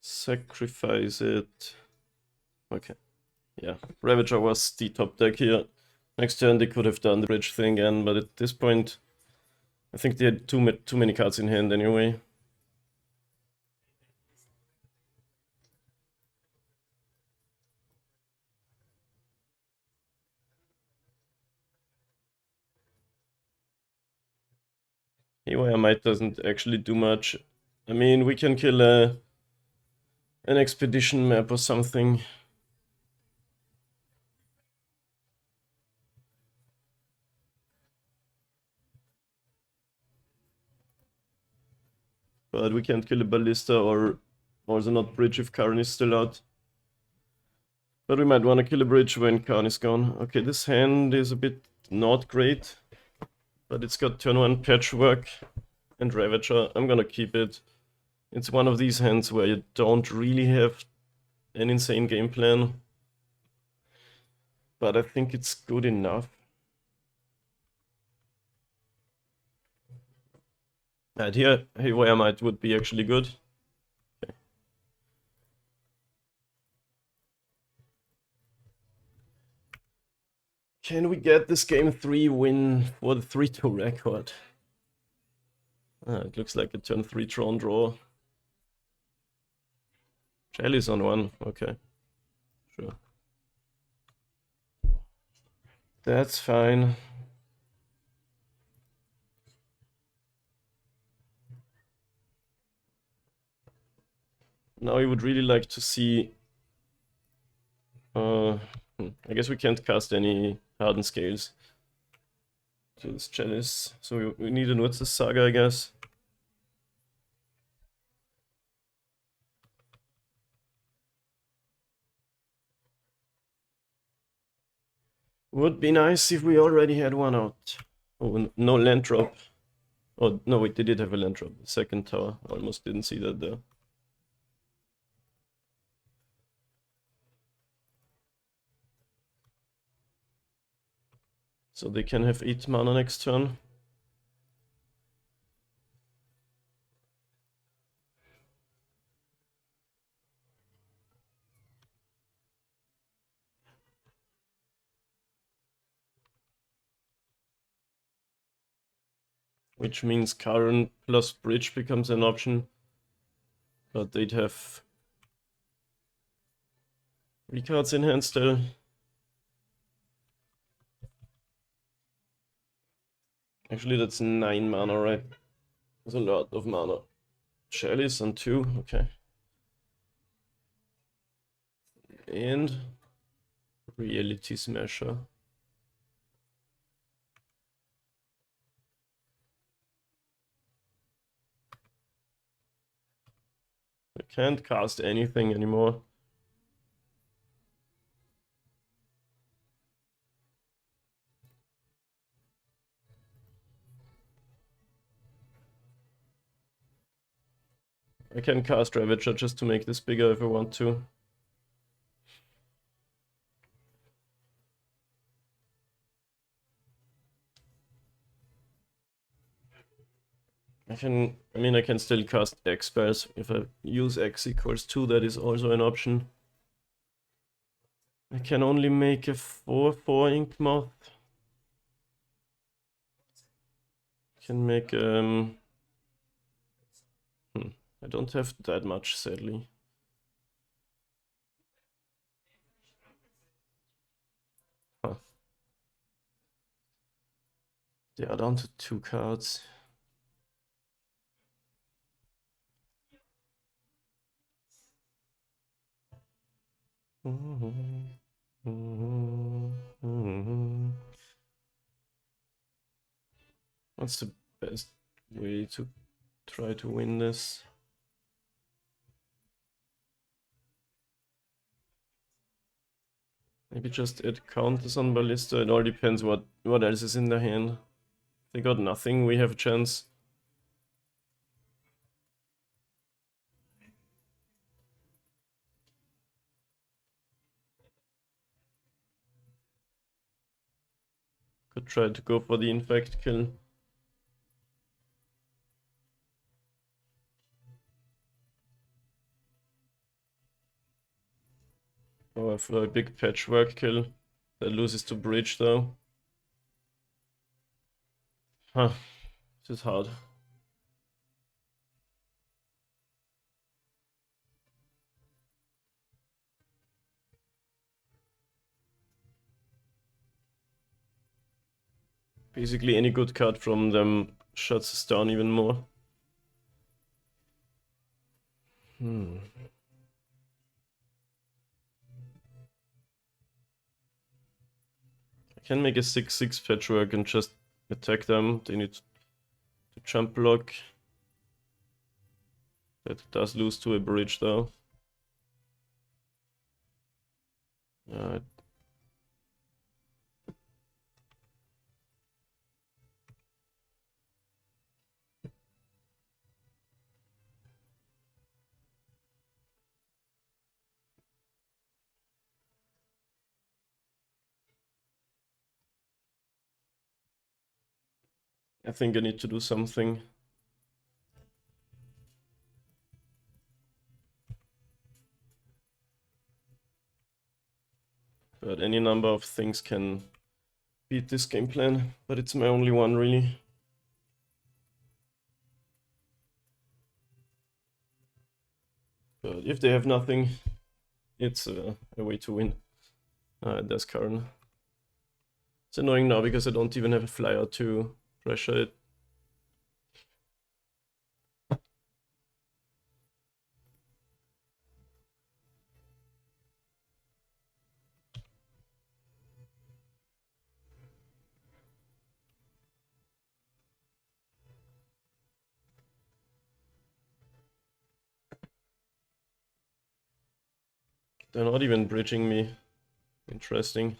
Sacrifice it. Okay. Yeah, Ravager was the top deck here. Next turn they could have done the bridge thing again, but at this point, I think they had too many cards in hand anyway. Haywire Might doesn't actually do much. I mean, we can kill an expedition map or something. But we can't kill a Ballista or also not bridge if Karn is still out. But we might want to kill a bridge when Karn is gone. Okay, this hand is a bit not great. But it's got turn 1 Patchwork and Ravager. I'm gonna keep it. It's one of these hands where you don't really have an insane game plan. But I think it's good enough. And here, Haywire Might would be actually good. Okay. Can we get this game 3 win for the 3-2 record? It looks like a turn 3 Tron draw. Chalice on 1, okay. Sure. That's fine. Now I would really like to see... I guess we can't cast any Hardened Scales to this Chalice. So we need an Urza Saga, I guess. Would be nice if we already had one out. Oh, no land drop. Oh, no, wait, they did have a land drop. Second tower. Almost didn't see that there. So they can have 8 mana next turn. Which means Karn plus Bridge becomes an option. But they'd have 3 cards in hand still. Actually, that's 9 mana, right? That's a lot of mana. Chalice on 2, okay. And Reality Smasher. I can't cast anything anymore. I can cast Ravager just to make this bigger if I want to. I can still cast X spells. If I use X equals 2, that is also an option. I can only make a 4/4 Inkmoth. Can make I don't have that much, sadly. Huh. They are down to 2 cards. What's the best way to try to win this? Maybe just add counters on Ballista. It all depends what else is in their hand. If they got nothing, we have a chance. Could try to go for the infect kill. Oh, for a big patchwork kill. That loses to bridge though. Huh. This is hard. Basically any good card from them shuts us down even more. I can make a 6/6 patchwork and just attack them. They need to jump block. That does lose to a bridge though. I think I need to do something. But any number of things can beat this game plan, but it's my only one really. But if they have nothing, it's a way to win. There's Karn. It's annoying now because I don't even have a flyer to pressure it. They're not even bridging me. Interesting.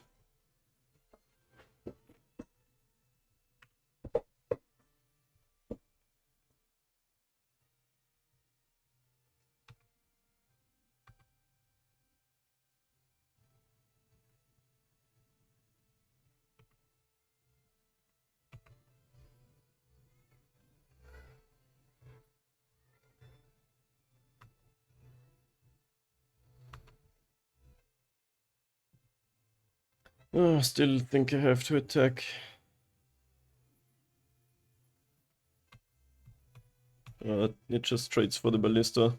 Still think I have to attack. It just trades for the ballista.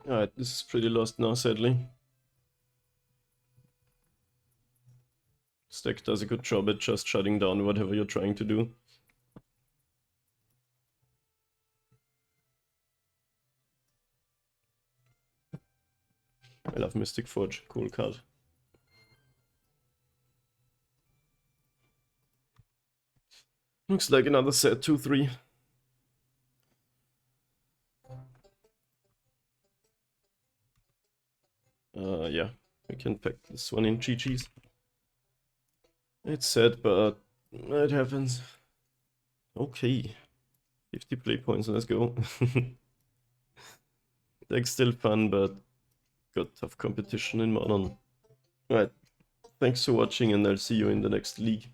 Alright, this is pretty lost now, sadly. Stack does a good job at just shutting down whatever you're trying to do. I love Mystic Forge, cool card. Looks like another set 2-3. Yeah, we can pack this one in GG's. It's sad, but it happens. Okay, 50 play points, let's go. Deck's still fun, but got tough competition in Modern. Alright, thanks for watching and I'll see you in the next league.